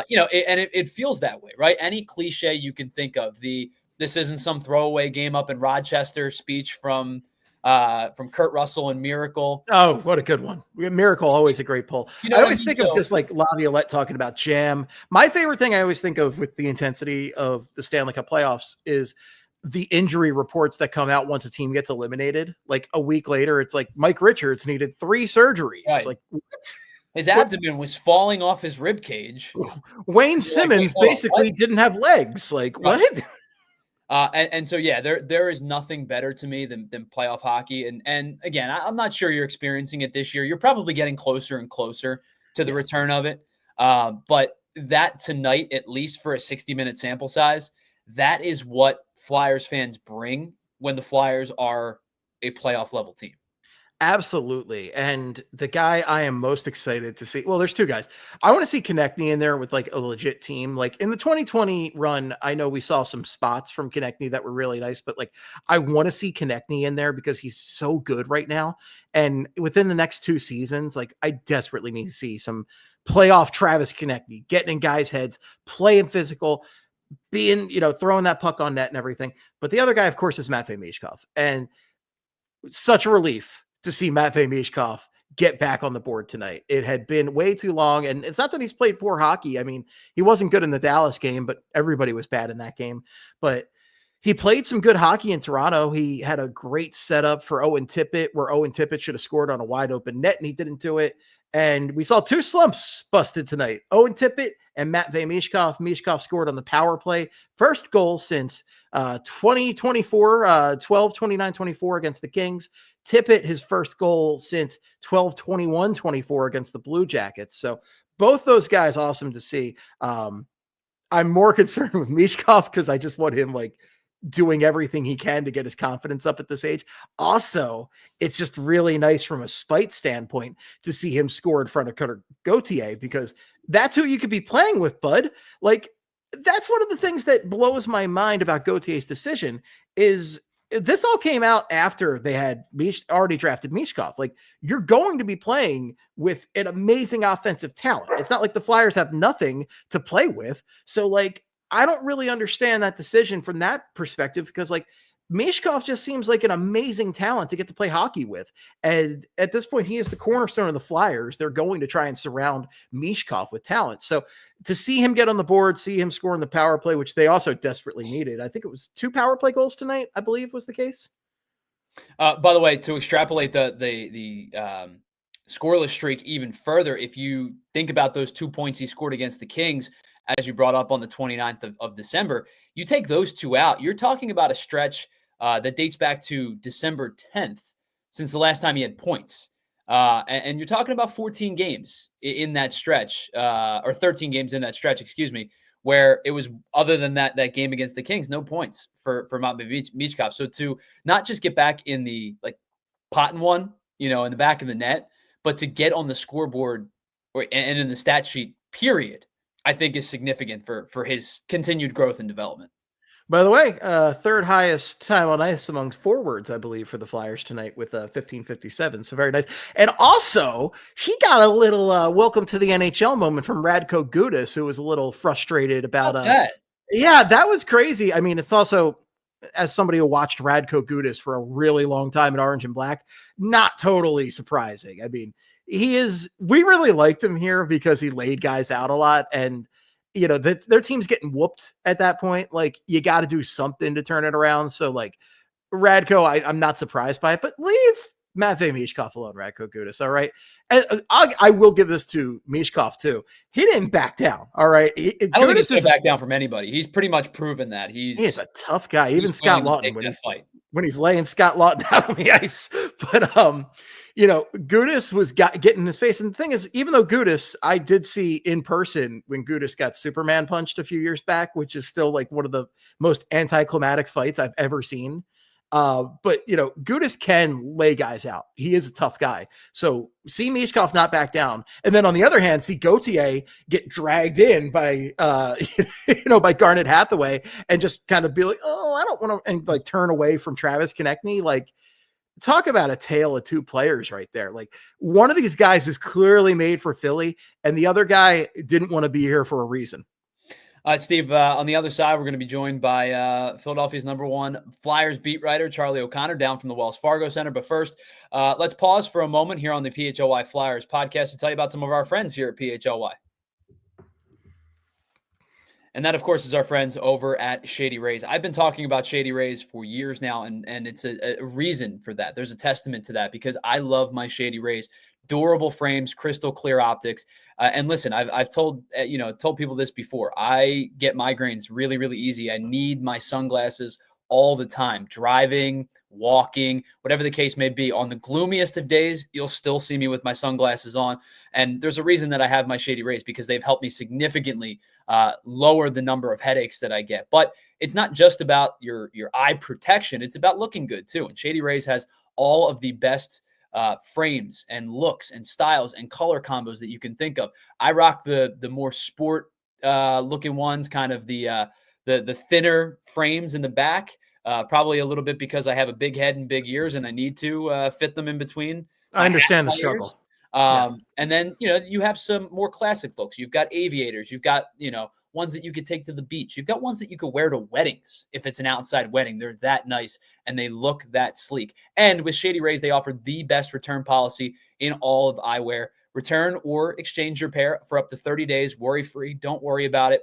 It feels that way, right? Any cliche you can think of. This isn't some throwaway game up in Rochester speech from Kurt Russell and Miracle. Oh, what a good one. Miracle, always a great pull. I always think of just like Laviolette talking about jam. My favorite thing I always think of with the intensity of the Stanley Cup playoffs is the injury reports that come out once a team gets eliminated. Like a week later, it's like Mike Richards needed 3 surgeries. Right. Like what? His abdomen was falling off his rib cage. Wayne Simmons basically didn't have legs. Like what? And so, yeah, there is nothing better to me than playoff hockey. And again, I'm not sure you're experiencing it this year. You're probably getting closer and closer to the return of it. But that tonight, at least for a 60-minute sample size, that is what Flyers fans bring when the Flyers are a playoff level team. Absolutely. And the guy I am most excited to see, well, there's 2 guys. I want to see Konecny in there with like a legit team. Like in the 2020 run, I know we saw some spots from Konecny that were really nice, but like I want to see Konecny in there because he's so good right now. And within the next 2 seasons, like I desperately need to see some playoff Travis Konecny getting in guys' heads, playing physical, being, throwing that puck on net and everything. But the other guy, of course, is Matvei Michkov. And such a relief to see Matvei Michkov get back on the board tonight. It had been way too long, and it's not that he's played poor hockey. I mean, he wasn't good in the Dallas game, but everybody was bad in that game. But he played some good hockey in Toronto. He had a great setup for Owen Tippett, where Owen Tippett should have scored on a wide open net, and he didn't do it. And we saw 2 slumps busted tonight. Owen Tippett and Matvei Michkov. Michkov scored on the power play. First goal since 2024, 12-29-24 against the Kings. Tippett, his first goal since 12-21-24 against the Blue Jackets. So both those guys, awesome to see. I'm more concerned with Michkov because I just want him like doing everything he can to get his confidence up at this age. Also, it's just really nice from a spite standpoint to see him score in front of Gauthier because that's who you could be playing with, bud. Like that's one of the things that blows my mind about Gauthier's decision is this all came out after they had already drafted Michkov. Like you're going to be playing with an amazing offensive talent. It's not like the Flyers have nothing to play with. So like, I don't really understand that decision from that perspective because like Michkov just seems like an amazing talent to get to play hockey with. And at this point, he is the cornerstone of the Flyers. They're going to try and surround Michkov with talent. So to see him get on the board, see him score in the power play, which they also desperately needed. I think it was 2 power play goals tonight, I believe was the case. By the way, to extrapolate the scoreless streak even further, if you think about those 2 points he scored against the Kings, as you brought up on the 29th of December, you take those 2 out, you're talking about a stretch that dates back to December 10th since the last time he had points. And you're talking about 14 games in that stretch, or 13 games in that stretch, excuse me, where it was, other than that game against the Kings, no points for Matvei Michkov. So to not just get back in the like pot and one, in the back of the net, but to get on the scoreboard and in the stat sheet, period, I think is significant for his continued growth and development. By the way, third highest time on ice among forwards, I believe, for the Flyers tonight with 15:57. So very nice. And also, he got a little welcome to the NHL moment from Radko Gudas, who was a little frustrated about that. Yeah, that was crazy. I mean, it's also, as somebody who watched Radko Gudas for a really long time at Orange and Black, not totally surprising. I mean, we really liked him here because he laid guys out a lot, and their team's getting whooped at that point. Like, you got to do something to turn it around. So, like, Radko, I'm not surprised by it, but leave Matvei Mishkov alone, Radko Gudas. All right. And I will give this to Mishkov too. He didn't back down. All right. I don't think he's going to back down from anybody. He's pretty much proven that he's a tough guy. Even Scott Lawton when he's laying Scott Lawton out on the ice. But Gudas was getting in his face. And the thing is, even though Gudas, I did see in person when Gudas got Superman punched a few years back, which is still like one of the most anticlimactic fights I've ever seen. But Gudas can lay guys out. He is a tough guy. So see Mishkov not back down. And then on the other hand, see Gauthier get dragged in by, by Garnet Hathaway and just kind of be like, oh, I don't want to, and like turn away from Travis Konecny. Like, talk about a tale of two players right there. Like, one of these guys is clearly made for Philly and the other guy didn't want to be here for a reason. Steve, on the other side, we're going to be joined by Philadelphia's #1 Flyers beat writer, Charlie O'Connor, down from the Wells Fargo Center. But first, let's pause for a moment here on the PHLY Flyers podcast to tell you about some of our friends here at PHLY. And that, of course, is our friends over at Shady Rays. I've been talking about Shady Rays for years now, and it's a reason for that. There's a testament to that because I love my Shady Rays. Durable frames, crystal clear optics. And listen, I've told people this before. I get migraines really, really easy. I need my sunglasses all the time, driving, walking, whatever the case may be. On the gloomiest of days, you'll still see me with my sunglasses on. And there's a reason that I have my Shady Rays because they've helped me significantly lower the number of headaches that I get. But it's not just about your eye protection. It's about looking good too. And Shady Rays has all of the best frames and looks and styles and color combos that you can think of. I rock the more sport looking ones, kind of the thinner frames in the back, probably a little bit because I have a big head and big ears and I need to fit them in between. I understand the struggle. And then, you have some more classic looks. You've got aviators, you've got, ones that you could take to the beach. You've got ones that you could wear to weddings. If it's an outside wedding, they're that nice and they look that sleek. And with Shady Rays, they offer the best return policy in all of eyewear. Return or exchange your pair for up to 30 days, worry-free. Don't worry about it.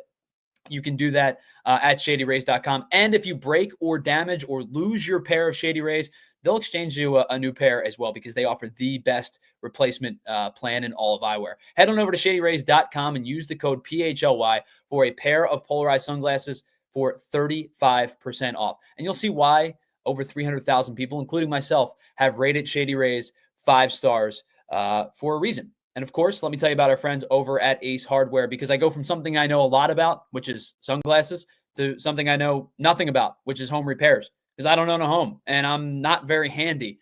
You can do that at shadyrays.com. And if you break or damage or lose your pair of Shady Rays, they'll exchange you a new pair as well because they offer the best replacement plan in all of eyewear. Head on over to shadyrays.com and use the code PHLY for a pair of polarized sunglasses for 35% off. And you'll see why over 300,000 people, including myself, have rated Shady Rays 5 stars for a reason. And of course, let me tell you about our friends over at Ace Hardware, because I go from something I know a lot about, which is sunglasses, to something I know nothing about, which is home repairs. Because I don't own a home and I'm not very handy.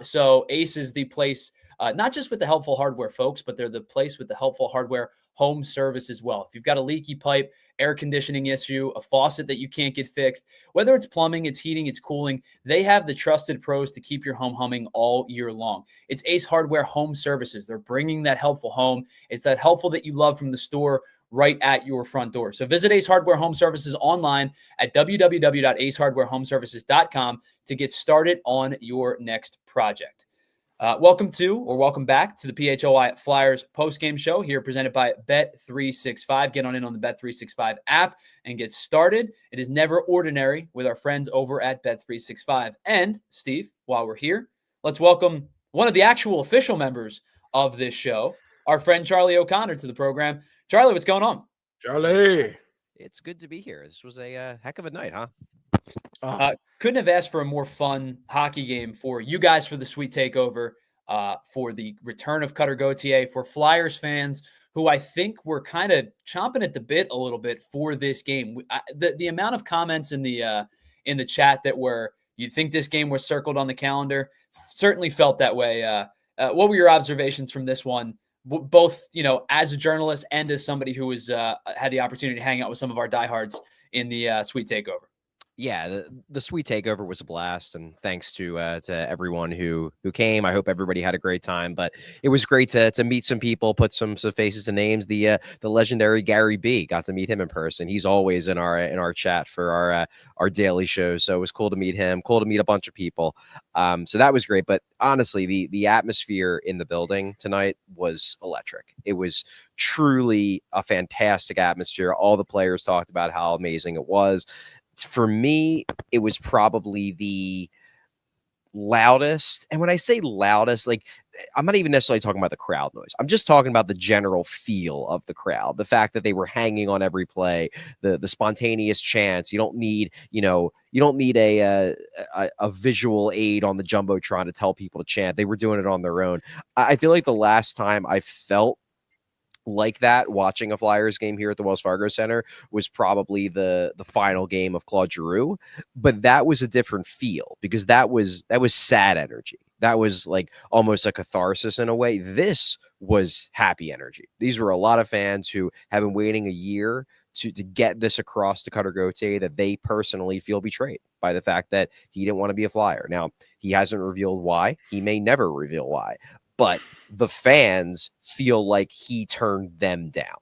So Ace is the place, not just with the helpful hardware, folks, but they're the place with the helpful hardware home service as well. If you've got a leaky pipe, air conditioning issue, a faucet that you can't get fixed, whether it's plumbing, it's heating, it's cooling, they have the trusted pros to keep your home humming all year long. It's Ace Hardware Home Services. They're bringing that helpful home. It's that helpful that you love from the store right at your front door. So visit Ace Hardware Home Services online at www.acehardwarehomservices.com to get started on your next project. Welcome back to the PHLY Flyers postgame show here presented by Bet365. Get on in on the Bet365 app and get started. It is never ordinary with our friends over at Bet365. And Steve, while we're here, let's welcome one of the actual official members of this show, our friend Charlie O'Connor, to the program. Charlie, what's going on? Charlie. It's good to be here. This was a heck of a night, huh? Couldn't have asked for a more fun hockey game for you guys for the sweet takeover, for the return of Cutter Gauthier, for Flyers fans who I think were kind of chomping at the bit a little bit for this game. The amount of comments in the chat that were, you think this game was circled on the calendar, certainly felt that way. What were your observations from this one? Both, as a journalist and as somebody who was had the opportunity to hang out with some of our diehards in the sweet takeover. Yeah, the sweet takeover was a blast, and thanks to everyone who came. I hope everybody had a great time. But it was great to meet some people, put some faces to names. The legendary Gary B, got to meet him in person. He's always in our chat for our daily shows, so it was cool to meet him. Cool to meet a bunch of people. So that was great. But honestly, the atmosphere in the building tonight was electric. It was truly a fantastic atmosphere. All the players talked about how amazing it was. For me, it was probably the loudest. And when I say loudest, like, I'm not even necessarily talking about the crowd noise. I'm just talking about the general feel of the crowd. The fact that they were hanging on every play, the spontaneous chants. You don't need a visual aid on the Jumbotron to tell people to chant. They were doing it on their own. I feel like the last time I felt like that watching a Flyers game here at the Wells Fargo Center was probably the final game of Claude Giroux, but that was a different feel because that was sad energy. That was like almost a catharsis in a way. This was happy energy. These were a lot of fans who have been waiting a year to get this across to Cutter Gauthier that they personally feel betrayed by the fact that he didn't want to be a Flyer. Now, he hasn't revealed why. He may never reveal why. But the fans feel like he turned them down.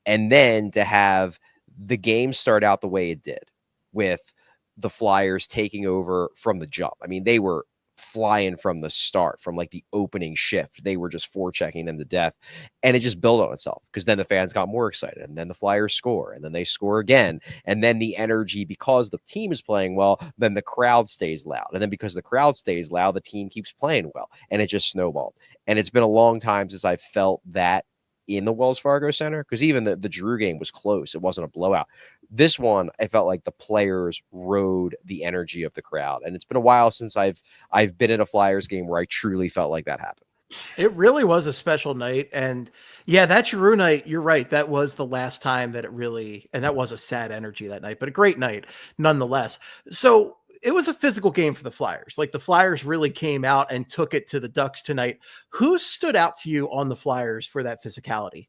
And then to have the game start out the way it did with the Flyers taking over from the jump. I mean, they were flying from the start, from like the opening shift. They were just forechecking them to death. And it just built on itself because then the fans got more excited. And then the Flyers score. And then they score again. And then the energy, because the team is playing well, then the crowd stays loud. And then because the crowd stays loud, the team keeps playing well. And it just snowballed. And it's been a long time since I felt that in the Wells Fargo Center, because even the Drew game was close. It wasn't a blowout. This one, I felt like the players rode the energy of the crowd. And it's been a while since I've been at a Flyers game where I truly felt like that happened. It really was a special night. And yeah, that Giroux night, you're right. That was the last time that it really, and that was a sad energy that night, but a great night nonetheless. So it was a physical game for the Flyers. Like the Flyers really came out and took it to the Ducks tonight. Who stood out to you on the Flyers for that physicality?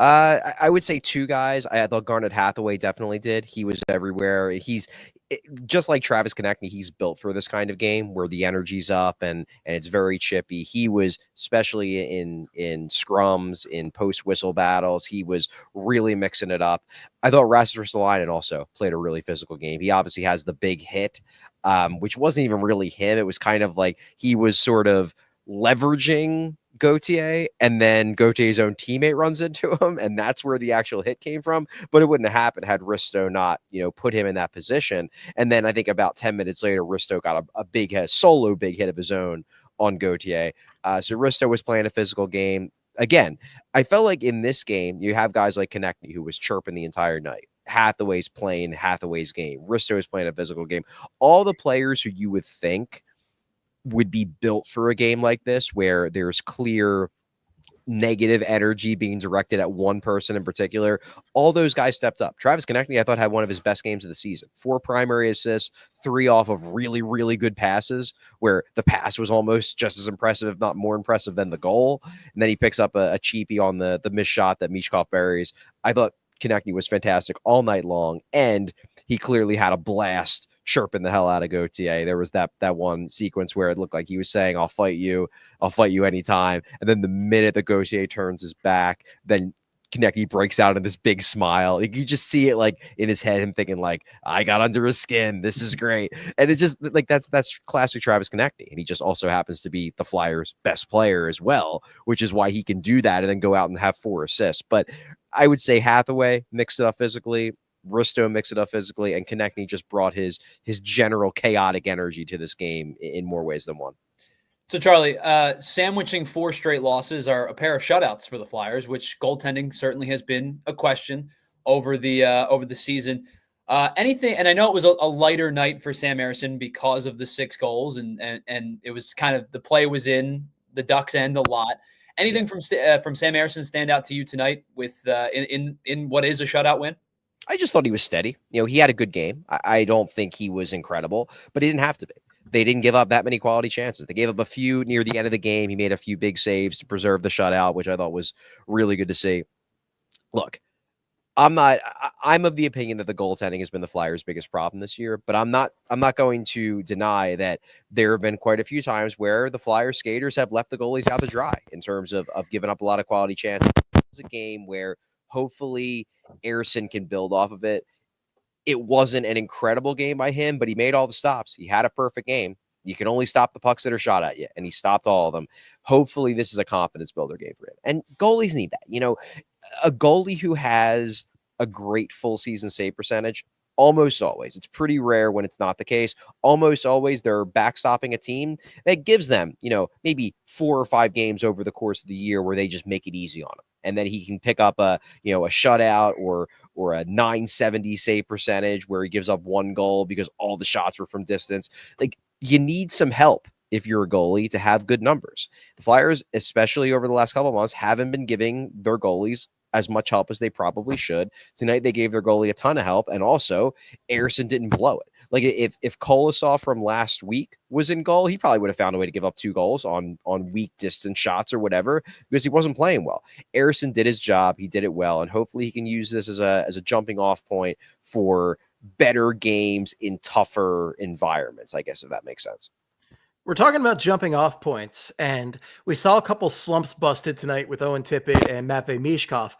I would say two guys. I thought Garnet Hathaway definitely did. He was everywhere. He's just like Travis Konecny. He's built for this kind of game where the energy's up and it's very chippy. He was, especially in scrums, in post whistle battles, he was really mixing it up. I thought Rasmus Ristolainen also played a really physical game. He obviously has the big hit, which wasn't even really him. It was kind of like he was sort of leveraging Gauthier, and then Gauthier's own teammate runs into him, and that's where the actual hit came from. But it wouldn't have happened had Risto not, put him in that position. And then I think about 10 minutes later, Risto got a big solo big hit of his own on Gauthier. So Risto was playing a physical game. Again, I felt like in this game, you have guys like Konecny, who was chirping the entire night. Hathaway's playing Hathaway's game. Risto is playing a physical game. All the players who you would think would be built for a game like this, where there's clear negative energy being directed at one person in particular. All those guys stepped up. Travis Konecny, I thought, had one of his best games of the season. 4 primary assists, 3 off of really, really good passes, where the pass was almost just as impressive, if not more impressive, than the goal. And then he picks up a cheapie on the missed shot that Michkov buries. I thought Konecny was fantastic all night long, and he clearly had a blast chirping the hell out of Gauthier. There was that one sequence where it looked like he was saying, I'll fight you anytime. And then the minute that Gauthier turns his back, then Konecny breaks out in this big smile. You just see it like in his head, him thinking like, I got under his skin. This is great. And it's just like, that's classic Travis Konecny. And he just also happens to be the Flyers' best player as well, which is why he can do that and then go out and have 4 assists. But I would say Hathaway mixed it up physically, Risto mixed it up physically, and Konecny just brought his general chaotic energy to this game in more ways than one. So, Charlie, sandwiching 4 straight losses are a pair of shutouts for the Flyers, which goaltending certainly has been a question over the season. Anything, and I know it was a lighter night for Sam Ersson because of the 6 goals, and it was kind of, the play was in the Ducks' end a lot. Anything from Sam Ersson stand out to you tonight with in what is a shutout win? I just thought he was steady. He had a good game. I don't think he was incredible, but he didn't have to be. They didn't give up that many quality chances. They gave up a few near the end of the game. He made a few big saves to preserve the shutout, which I thought was really good to see. Look, I'm I'm of the opinion that the goaltending has been the Flyers' biggest problem this year, but I'm not going to deny that there have been quite a few times where the Flyers skaters have left the goalies out to dry in terms of giving up a lot of quality chances. It's a game where hopefully Ersson can build off of it. It wasn't an incredible game by him, but he made all the stops. He had a perfect game. You can only stop the pucks that are shot at you, and he stopped all of them. Hopefully this is a confidence builder game for him. And goalies need that. You know, a goalie who has a great full season save percentage, almost always, it's pretty rare when it's not the case, almost always they're backstopping a team that gives them, you know, maybe 4 or 5 games over the course of the year where they just make it easy on him. And then he can pick up a, you know, a shutout or a 970 save percentage where he gives up 1 goal because all the shots were from distance. Like, you need some help if you're a goalie to have good numbers. The Flyers, especially over the last couple of months, haven't been giving their goalies as much help as they probably should. Tonight, they gave their goalie a ton of help, and also Ersson didn't blow it. Like, if Kolosov from last week was in goal, he probably would have found a way to give up 2 goals on weak distance shots or whatever because he wasn't playing well. Ersson did his job. He did it well, and hopefully he can use this as a jumping off point for better games in tougher environments, I guess, if that makes sense. We're talking about jumping off points, and we saw a couple slumps busted tonight with Owen Tippett and Matvei Mishkov.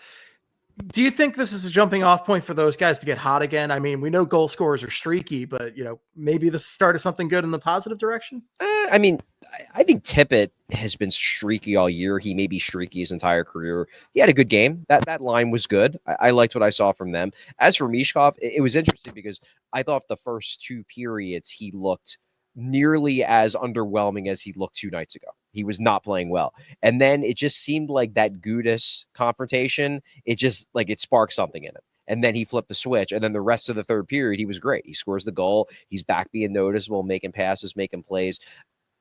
Do you think this is a jumping off point for those guys to get hot again? I mean, we know goal scorers are streaky, but, you know, maybe this started something good in the positive direction? I mean, I think Tippett has been streaky all year. He may be streaky his entire career. He had a good game. That line was good. I liked what I saw from them. As for Mishkov, it was interesting because I thought the first 2 periods he looked nearly as underwhelming as he looked 2 nights ago. He was not playing well. And then it just seemed like that Gudas confrontation, it just like it sparked something in him. And then he flipped the switch. And then the rest of the third period, he was great. He scores the goal. He's back being noticeable, making passes, making plays.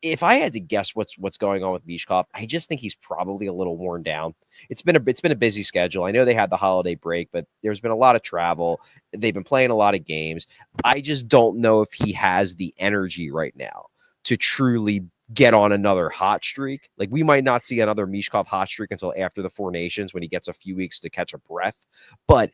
If I had to guess what's going on with Mishkov, I just think he's probably a little worn down. It's been a busy schedule. I know they had the holiday break, but there's been a lot of travel. They've been playing a lot of games. I just don't know if he has the energy right now to truly get on another hot streak. Like, we might not see another Mishkov hot streak until after the 4 Nations when he gets a few weeks to catch a breath. But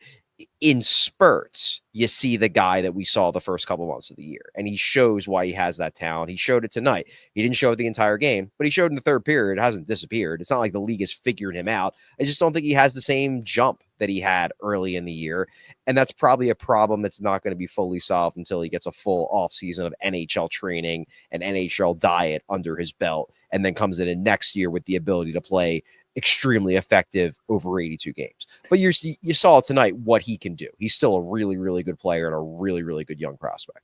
in spurts, you see the guy that we saw the first couple months of the year, and he shows why he has that talent. He showed it tonight. He didn't show it the entire game, but he showed in the third period. It hasn't disappeared. It's not like the league has figured him out. I just don't think he has the same jump that he had early in the year, and that's probably a problem that's not going to be fully solved until he gets a full offseason of NHL training and NHL diet under his belt, and then comes in next year with the ability to play extremely effective over 82 games. But you saw tonight what he can do. He's still a really, really good player and a really, really good young prospect.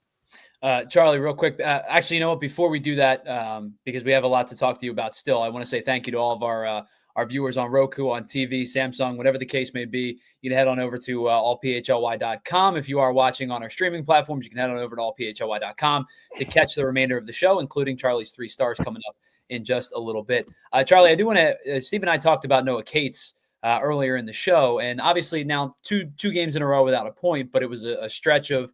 Charlie, real quick. Actually, you know what? Before we do that, because we have a lot to talk to you about still, I want to say thank you to all of our viewers on Roku, on TV, Samsung, whatever the case may be. You can head on over to allphly.com. If you are watching on our streaming platforms, you can head on over to allphly.com to catch the remainder of the show, including Charlie's 3 stars coming up in just a little bit. Charlie, I do want to, Steve and I talked about Noah Cates earlier in the show, and obviously now two games in a row without a point, but it was a stretch of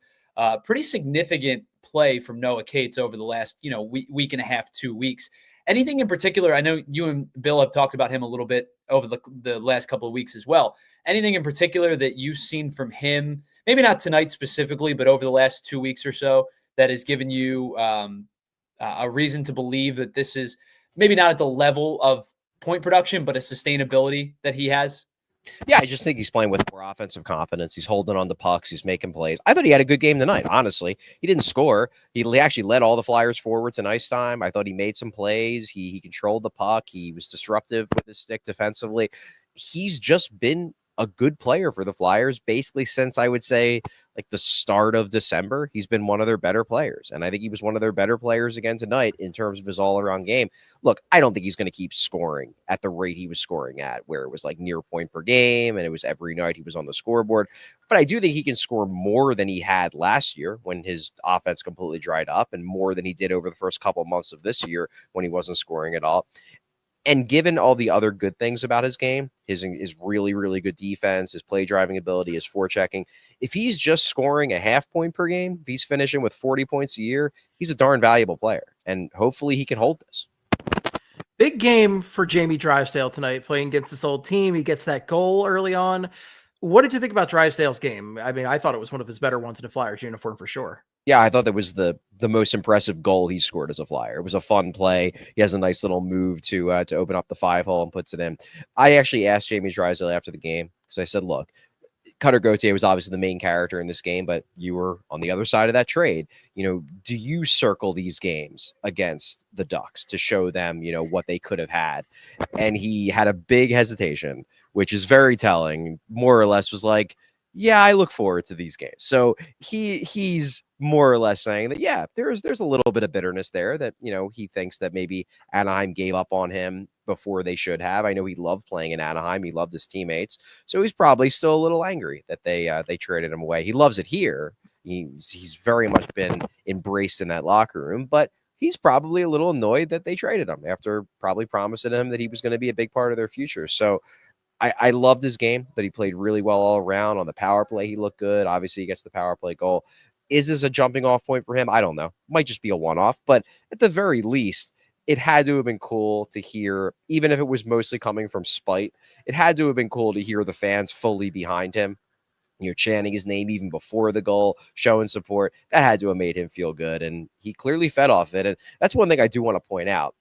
pretty significant play from Noah Cates over the last, week and a half, 2 weeks. Anything in particular? I know you and Bill have talked about him a little bit over the last couple of weeks as well. Anything in particular that you've seen from him, maybe not tonight specifically, but over the last 2 weeks or so, that has given you a reason to believe that this is maybe not at the level of point production, but a sustainability that he has? Yeah, I just think he's playing with more offensive confidence. He's holding on to pucks. He's making plays. I thought he had a good game tonight, honestly. He didn't score. He actually led all the Flyers forward to ice time. I thought he made some plays. He controlled the puck. He was disruptive with his stick defensively. He's just been a good player for the Flyers basically since, I would say, like the start of December. He's been one of their better players, and I think he was one of their better players again tonight in terms of his all-around game. Look, I don't think he's going to keep scoring at the rate he was scoring at, where it was like near point per game and it was every night he was on the scoreboard, but I do think he can score more than he had last year when his offense completely dried up, and more than he did over the first couple of months of this year when he wasn't scoring at all. And given all the other good things about his game, his really, really good defense, his play driving ability, his forechecking, if he's just scoring a half point per game, if he's finishing with 40 points a year, he's a darn valuable player. And hopefully he can hold this. Big game for Jamie Drysdale tonight, playing against this old team. He gets that goal early on. What did you think about Drysdale's game? I mean, I thought it was one of his better ones in a Flyers uniform for sure. Yeah, I thought that was the most impressive goal he scored as a Flyer. It was a fun play. He has a nice little move to open up the 5-hole and puts it in. I actually asked Jamie Drysdale after the game because I said, look, Cutter Gauthier was obviously the main character in this game, but you were on the other side of that trade. Do you circle these games against the Ducks to show them, what they could have had? And he had a big hesitation, which is very telling. More or less was like, yeah, I look forward to these games. So he's more or less saying that, yeah, there's a little bit of bitterness there that, he thinks that maybe Anaheim gave up on him before they should have. I know he loved playing in Anaheim. He loved his teammates. So he's probably still a little angry that they traded him away. He loves it here. He's very much been embraced in that locker room, but he's probably a little annoyed that they traded him after probably promising him that he was going to be a big part of their future. So I loved his game, that he played really well all around. On the power play, he looked good. Obviously, he gets the power play goal. Is this a jumping off point for him? I don't know. Might just be a one-off, but at the very least, it had to have been cool to hear, even if it was mostly coming from spite, it had to have been cool to hear the fans fully behind him, chanting his name even before the goal, showing support. That had to have made him feel good, and he clearly fed off it. And that's one thing I do want to point out.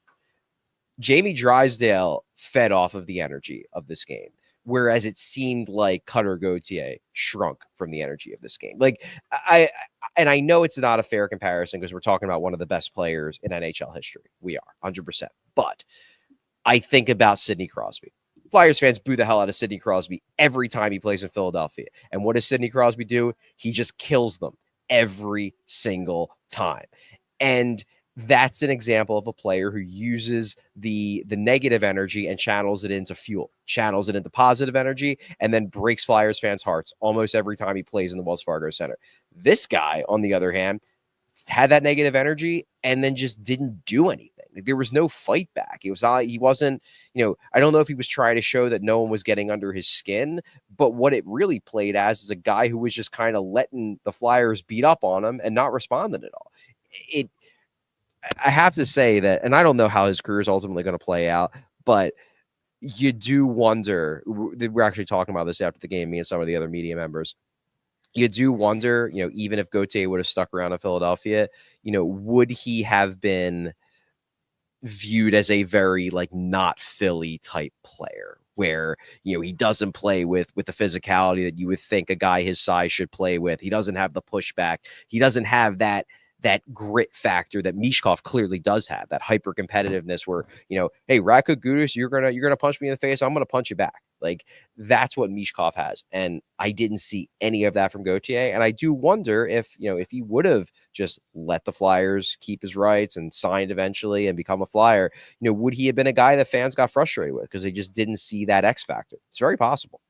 Jamie Drysdale fed off of the energy of this game, whereas it seemed like Cutter Gauthier shrunk from the energy of this game. Like I know it's not a fair comparison because we're talking about one of the best players in NHL history. We are 100%. But I think about Sidney Crosby. Flyers fans boo the hell out of Sidney Crosby every time he plays in Philadelphia. And what does Sidney Crosby do? He just kills them every single time. And that's an example of a player who uses the negative energy and channels it into fuel, channels it into positive energy, and then breaks Flyers fans' hearts almost every time he plays in the Wells Fargo Center. This guy, on the other hand, had that negative energy and then just didn't do anything. Like, there was no fight back. He wasn't, I don't know if he was trying to show that no one was getting under his skin, but what it really played as is a guy who was just kind of letting the Flyers beat up on him and not responding at all. I have to say that, and I don't know how his career is ultimately going to play out, but you do wonder, we're actually talking about this after the game, me and some of the other media members, you do wonder, even if Gauthier would have stuck around in Philadelphia, would he have been viewed as a very not Philly type player where, he doesn't play with the physicality that you would think a guy his size should play with. He doesn't have the pushback. He doesn't have that grit factor that Mishkov clearly does have, that hyper competitiveness where, hey, Radko Gudas, you're gonna punch me in the face, I'm gonna punch you back. Like, that's what Mishkov has. And I didn't see any of that from Gauthier. And I do wonder if he would have just let the Flyers keep his rights and signed eventually and become a Flyer, would he have been a guy that fans got frustrated with because they just didn't see that X factor? It's very possible.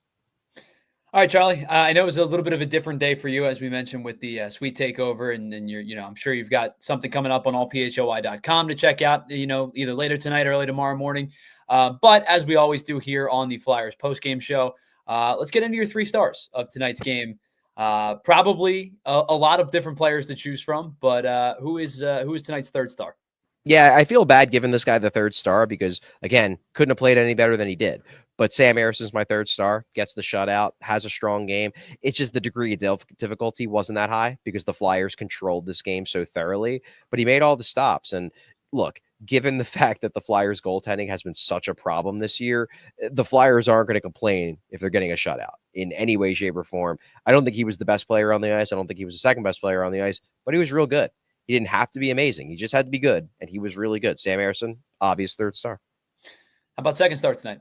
All right, Charlie. I know it was a little bit of a different day for you, as we mentioned, with the sweet takeover, and you're, I'm sure you've got something coming up on allphly.com to check out, either later tonight or early tomorrow morning. But as we always do here on the Flyers postgame show, let's get into your 3 stars of tonight's game. Probably a lot of different players to choose from, but who is tonight's 3rd star? Yeah, I feel bad giving this guy the 3rd star because, again, couldn't have played any better than he did. But Sam Erson's my 3rd star, gets the shutout, has a strong game. It's just the degree of difficulty wasn't that high because the Flyers controlled this game so thoroughly. But he made all the stops. And look, given the fact that the Flyers goaltending has been such a problem this year, the Flyers aren't going to complain if they're getting a shutout in any way, shape, or form. I don't think he was the best player on the ice. I don't think he was the second best player on the ice, but he was real good. He didn't have to be amazing. He just had to be good, and he was really good. Sam Erson, obvious 3rd star. How about 2nd star tonight?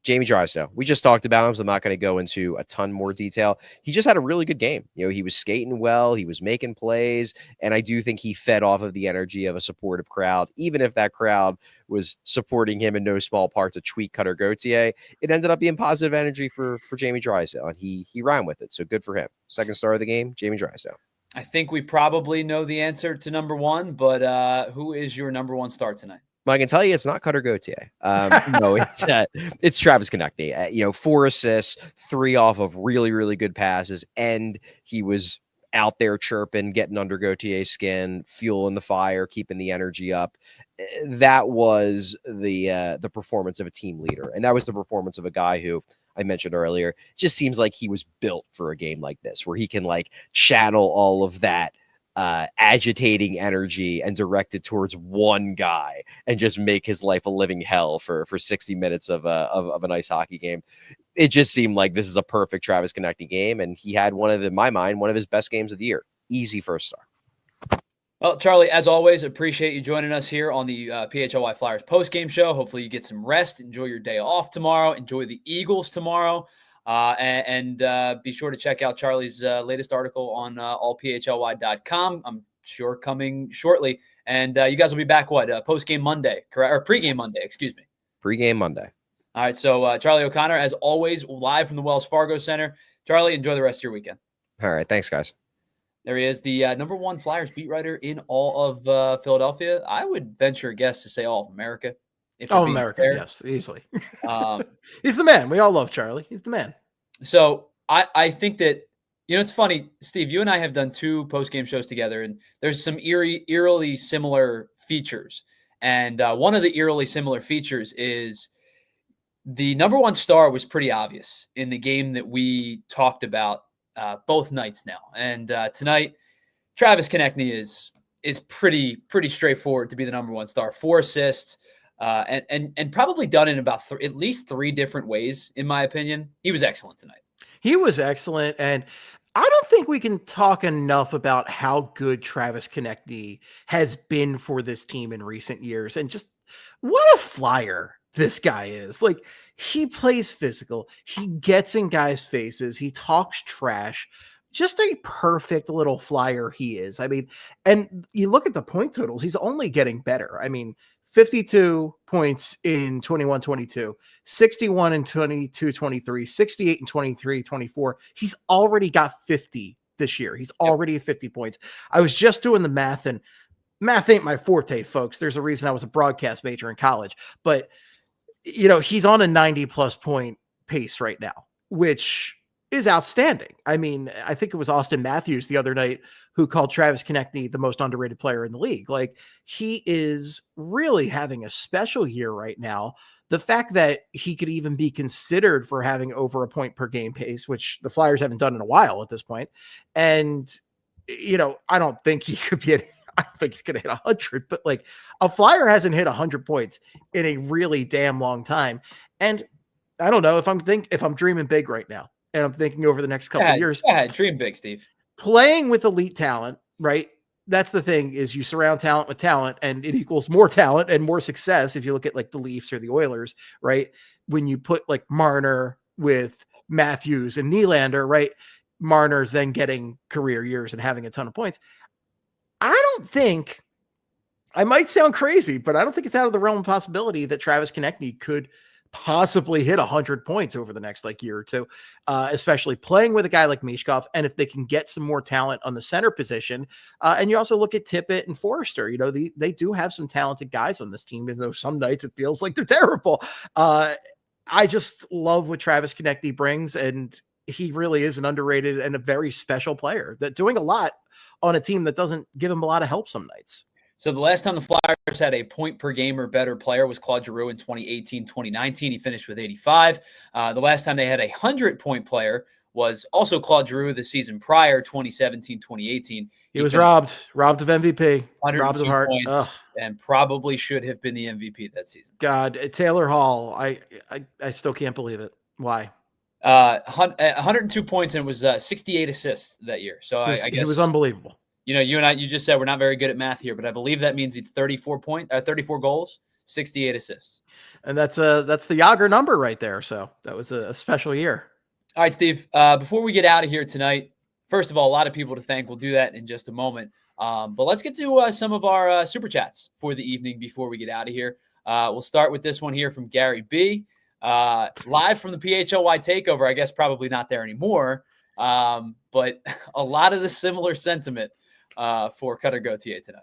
Jamie Drysdale. We just talked about him, so I'm not going to go into a ton more detail. He just had a really good game. He was skating well. He was making plays, and I do think he fed off of the energy of a supportive crowd. Even if that crowd was supporting him in no small part to tweak Cutter Gauthier, it ended up being positive energy for Jamie Drysdale, and he ran with it, so good for him. 2nd star of the game, Jamie Drysdale. I think we probably know the answer to number 1, but who is your number 1 star tonight? Well, I can tell you it's not Cutter Gauthier. No, it's Travis Konecny. 4 assists, 3 off of really, really good passes, and he was out there chirping, getting under Gauthier's skin, fueling the fire, keeping the energy up. That was the performance of a team leader, and that was the performance of a guy who I mentioned earlier. It just seems like he was built for a game like this, where he can like channel all of that agitating energy and direct it towards one guy and just make his life a living hell for 60 minutes of an ice hockey game. It just seemed like this is a perfect Travis Konecny game, and he had in my mind, one of his best games of the year. Easy first star. Well, Charlie, as always, appreciate you joining us here on the PHLY Flyers postgame show. Hopefully you get some rest. Enjoy your day off tomorrow. Enjoy the Eagles tomorrow. And be sure to check out Charlie's latest article on allphly.com. I'm sure coming shortly. And you guys will be back, postgame Monday, correct? Or pregame Monday, excuse me. Pregame Monday. All right, so Charlie O'Connor, as always, live from the Wells Fargo Center. Charlie, enjoy the rest of your weekend. All right, thanks, guys. There he is, the number one Flyers beat writer in all of Philadelphia. I would venture a guess to say all of America. All of America, fair. Yes, easily. He's the man. We all love Charlie. He's the man. So I think that, it's funny, Steve, you and I have done 2 post-game shows together, and there's some eerily similar features. And one of the eerily similar features is the number one star was pretty obvious in the game that we talked about both nights now. And tonight, Travis Konecny is pretty straightforward to be the number one star. 4 assists, and probably done in about at least 3 different ways, in my opinion. He was excellent tonight. He was excellent, and I don't think we can talk enough about how good Travis Konecny has been for this team in recent years, and just what a Flyer this guy is. Like, he plays physical. He gets in guys' faces. He talks trash. Just a perfect little Flyer he is. I mean, and you look at the point totals, he's only getting better. I mean, 52 points in 21-22, 61 in 22-23, 68 in 23-24. He's already got 50 this year. He's already at 50 points. I was just doing the math, and math ain't my forte, folks. There's a reason I was a broadcast major in college. But, he's on a 90-plus point pace right now, which is outstanding. I mean, I think it was Austin Matthews the other night who called Travis Konecny the most underrated player in the league. Like, he is really having a special year right now. The fact that he could even be considered for having over a point per game pace, which the Flyers haven't done in a while at this point. And, I don't think he could be I think he's going to hit 100, but like, a Flyer hasn't hit 100 points in a really damn long time. And I don't know if I'm dreaming big right now. And I'm thinking over the next couple of years. Go ahead, dream big, Steve. Playing with elite talent, right? That's the thing, is you surround talent with talent, and it equals more talent and more success. If you look at like the Leafs or the Oilers, right? When you put like Marner with Matthews and Nylander, right? Marner's then getting career years and having a ton of points. I might sound crazy, but I don't think it's out of the realm of possibility that Travis Konecny could possibly hit 100 points over the next year or two, especially playing with a guy like Mishkov. And if they can get some more talent on the center position, and you also look at Tippett and Forrester, they do have some talented guys on this team, even though some nights it feels like they're terrible. I just love what Travis Konecny brings, and he really is an underrated and a very special player that doing a lot on a team that doesn't give him a lot of help some nights. So the last time the Flyers had a point per game or better player was Claude Giroux in 2018-2019. He finished with 85. The last time they had a 100-point player was also Claude Giroux the season prior, 2017-2018. He was robbed of MVP. Robbed of heart. Points, and probably should have been the MVP that season. God, Taylor Hall, I still can't believe it. Why? 102 points, and it was 68 assists that year. So I guess it was unbelievable. You and I, you just said we're not very good at math here, but I believe that means he's 34 goals, 68 assists. And that's the Yager number right there. So that was a special year. All right, Steve, before we get out of here tonight, first of all, a lot of people to thank. We'll do that in just a moment. But let's get to some of our super chats for the evening before we get out of here. We'll start with this one here from Gary B. Live from the PHLY takeover. I guess probably not there anymore, but a lot of the similar sentiment for Cutter Gauthier tonight.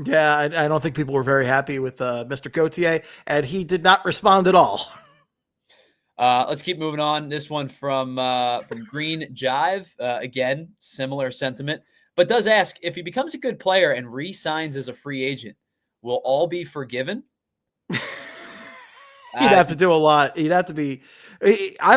Yeah, I don't think people were very happy with Mr. Gauthier, and he did not respond at all. Let's keep moving on. This one from Green Jive. Again, similar sentiment, but does ask, if he becomes a good player and re-signs as a free agent, will all be forgiven? He'd have to do a lot. He'd have to be. I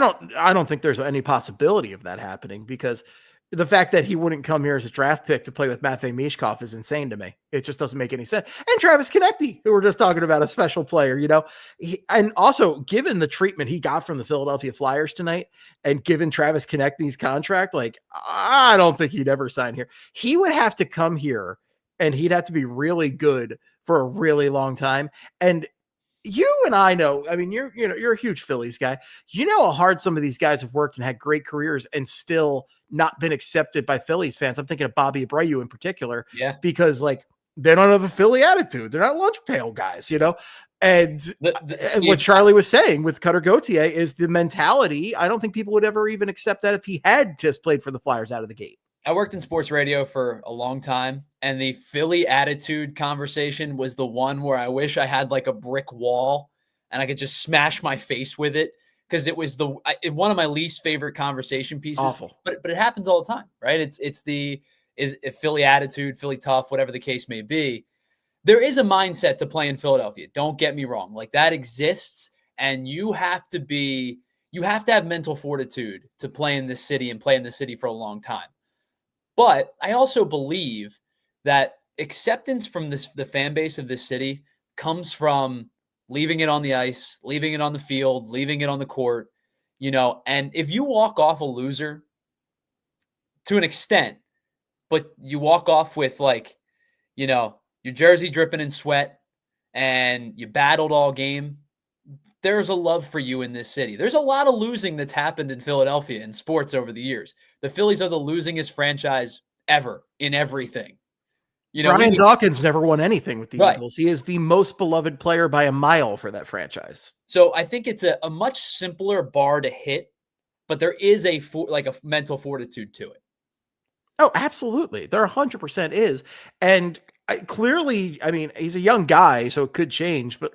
don't think there's any possibility of that happening, because the fact that he wouldn't come here as a draft pick to play with Matvei Mishkov is insane to me. It just doesn't make any sense. And Travis Konecny, who we're just talking about, a special player, and also given the treatment he got from the Philadelphia Flyers tonight, and given Travis Konechny's contract, like, I don't think he'd ever sign here. He would have to come here, and he'd have to be really good for a really long time. And you and I know, I mean, you're a huge Phillies guy. You know how hard some of these guys have worked and had great careers and still not been accepted by Phillies fans. I'm thinking of Bobby Abreu in particular, because like they don't have a Philly attitude. They're not lunch pail guys, And, and what Charlie was saying with Cutter Gauthier is the mentality. I don't think people would ever even accept that if he had just played for the Flyers out of the gate. I worked in sports radio for a long time, and the Philly attitude conversation was the one where I wish I had like a brick wall and I could just smash my face with it, because it was one of my least favorite conversation pieces. Awful. But it happens all the time, right? It's Philly attitude, Philly tough, whatever the case may be. There is a mindset to play in Philadelphia. Don't get me wrong. Like, that exists, and you have to have mental fortitude to play in this city and play in this city for a long time. But I also believe that acceptance from the fan base of this city comes from leaving it on the ice, leaving it on the field, leaving it on the court, and if you walk off a loser to an extent, but you walk off with your jersey dripping in sweat and you battled all game, there's a love for you in this city. There's a lot of losing that's happened in Philadelphia in sports over the years. The Phillies are the losingest franchise ever in everything. Brian Dawkins never won anything with the Eagles. He is the most beloved player by a mile for that franchise. So I think it's a much simpler bar to hit, but there is a mental fortitude to it. Oh, absolutely. There 100% is. And clearly, I mean, he's a young guy, so it could change, but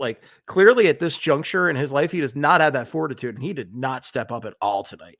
clearly at this juncture in his life, he does not have that fortitude, and he did not step up at all tonight.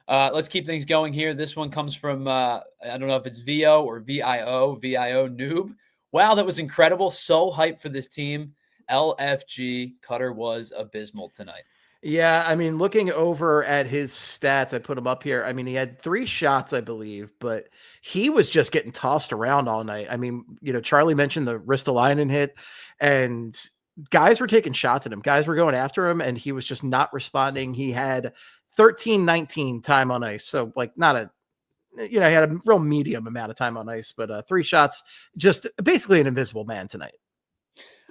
Let's keep things going here. This one comes from, I don't know if it's VO or VIO noob. Wow, that was incredible. So hyped for this team. LFG, Cutter was abysmal tonight. Yeah, I mean, looking over at his stats, I put him up here. I mean, he had 3 shots, I believe, but he was just getting tossed around all night. I mean, Charlie mentioned the Ristolainen hit, and guys were taking shots at him. Guys were going after him, and he was just not responding. He had 13-19 time on ice. So he had a real medium amount of time on ice, but 3 shots, just basically an invisible man tonight.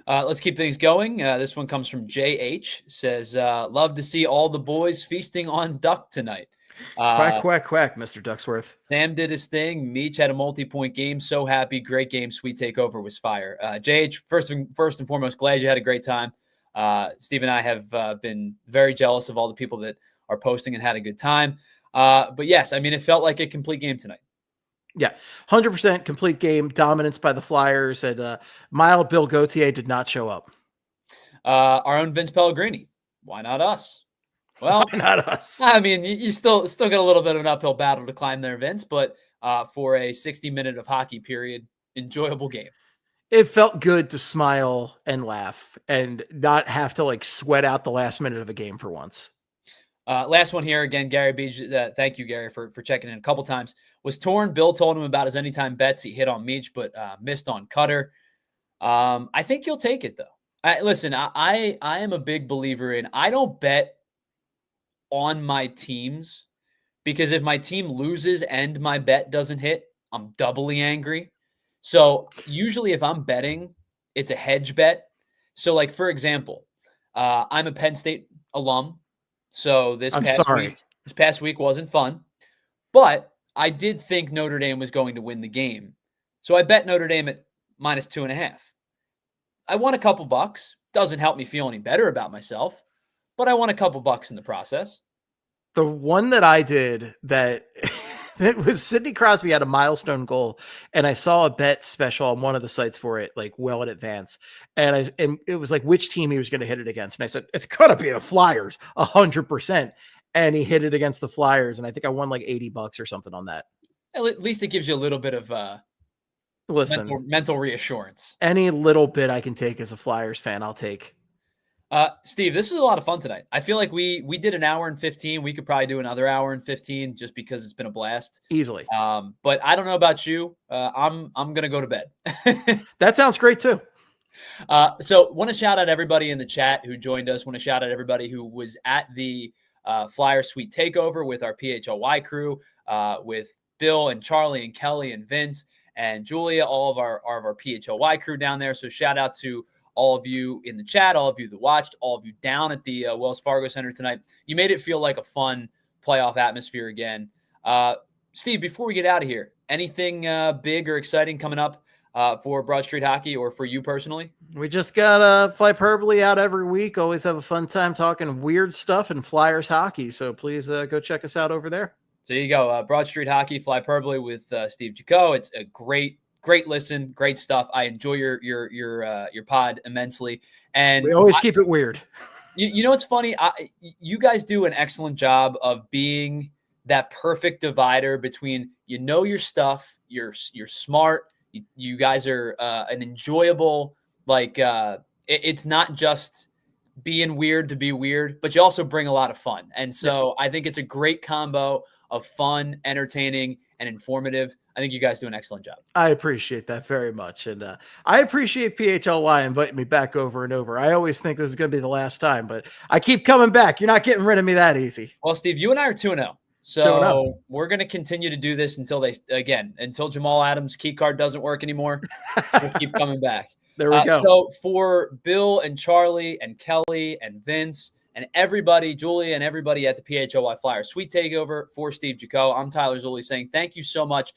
Let's keep things going. This one comes from JH. Says, love to see all the boys feasting on duck tonight. Quack, quack, quack, Mr. Ducksworth. Sam did his thing. Meech had a multi-point game. So happy. Great game. Sweet takeover was fire. JH, first and foremost, glad you had a great time. Steve and I have been very jealous of all the people that are posting and had a good time. But yes, I mean, it felt like a complete game tonight. Yeah, 100% complete game, dominance by the Flyers, and mild Bill Gauthier did not show up. Our own Vince Pellegrini. Why not us? Well, why not us? I mean, you still got a little bit of an uphill battle to climb there, Vince, but for a 60-minute of hockey period, enjoyable game. It felt good to smile and laugh and not have to sweat out the last minute of a game for once. Last one here again, Gary Beach. Thank you, Gary, for checking in a couple times. Was torn. Bill told him about his anytime bets. He hit on Meech, but missed on Cutter. I think you'll take it though. Listen, I am a big believer in. I don't bet on my teams, because if my team loses and my bet doesn't hit, I'm doubly angry. So usually, if I'm betting, it's a hedge bet. So, for example, I'm a Penn State alum. So this past week wasn't fun, but I did think Notre Dame was going to win the game. So I bet Notre Dame at -2.5. I won a couple bucks. Doesn't help me feel any better about myself, but I won a couple bucks in the process. The one that I did that it was Sidney Crosby had a milestone goal, and I saw a bet special on one of the sites for it, well in advance. And it was which team he was going to hit it against. And I said, it's going to be the Flyers 100%. And he hit it against the Flyers. And I think I won $80 or something on that. At least it gives you a little bit of mental reassurance. Any little bit I can take as a Flyers fan, I'll take. Steve, this was a lot of fun tonight. I feel like we did an hour and 15. We could probably do another hour and 15 just because it's been a blast. Easily. But I don't know about you. I'm going to go to bed. That sounds great too. So want to shout out everybody in the chat who joined us. Want to shout out everybody who was at the Flyer Suite Takeover with our PHLY crew, with Bill and Charlie and Kelly and Vince and Julia, all of our PHLY crew down there. So shout out to all of you in the chat, all of you that watched, all of you down at the Wells Fargo Center tonight. You made it feel like a fun playoff atmosphere again. Steve, before we get out of here, anything big or exciting coming up for Broad Street Hockey or for you personally? We just got Flyperbole out every week. Always have a fun time talking weird stuff and Flyers hockey. So please go check us out over there. So you go, Broad Street Hockey, Flyperbole with Steve Jaco. It's a great listen, great stuff. I enjoy your pod immensely, and we always keep it weird. You know what's funny? You guys do an excellent job of being that perfect divider between your stuff, you're smart. You guys are an enjoyable, it's not just being weird to be weird, but you also bring a lot of fun. And so I think it's a great combo of fun, entertaining, and informative. I think you guys do an excellent job. I appreciate that very much. And I appreciate PHLY inviting me back over and over. I always think this is going to be the last time, but I keep coming back. You're not getting rid of me that easy. Well, Steve, you and I are 2-0. So we're going to continue to do this until Jamal Adams' key card doesn't work anymore. We'll keep coming back. There we go. So for Bill and Charlie and Kelly and Vince and everybody, Julia and everybody at the PHLY Flyers Suite Takeover, for Steve Jaco, I'm Tyler Zulli saying thank you so much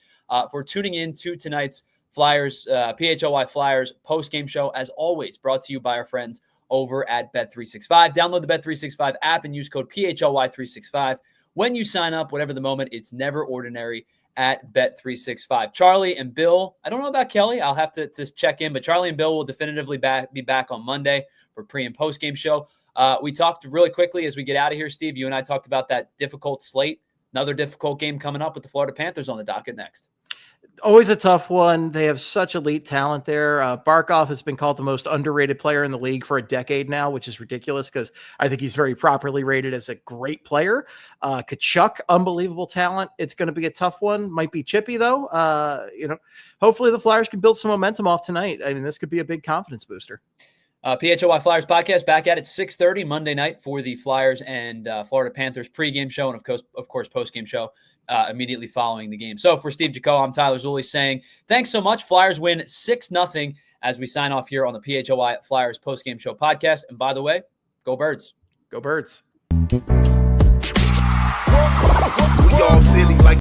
for tuning in to tonight's Flyers PHLY Flyers post-game show. As always, brought to you by our friends over at Bet365. Download the Bet365 app and use code PHLY365. When you sign up, whatever the moment, it's never ordinary at Bet365. Charlie and Bill, I don't know about Kelly. I'll have to check in, but Charlie and Bill will definitively be back on Monday for pre- and post-game show. We talked really quickly as we get out of here, Steve. You and I talked about that difficult slate. Another difficult game coming up with the Florida Panthers on the docket next. Always a tough one. They have such elite talent there. Barkov has been called the most underrated player in the league for a decade now, which is ridiculous because I think he's very properly rated as a great player. Kachuk, unbelievable talent. It's going to be a tough one. Might be chippy though. Hopefully the Flyers can build some momentum off tonight. I mean, this could be a big confidence booster. PHLY Flyers podcast back at it 6:30 Monday night for the Flyers and Florida Panthers pregame show and of course postgame show immediately following the game. So for Steve Jaco, I'm Tyler Zulli saying thanks so much. Flyers win 6-0 as we sign off here on the PHLY Flyers postgame show podcast. And by the way, go Birds. Go Birds. We all silly like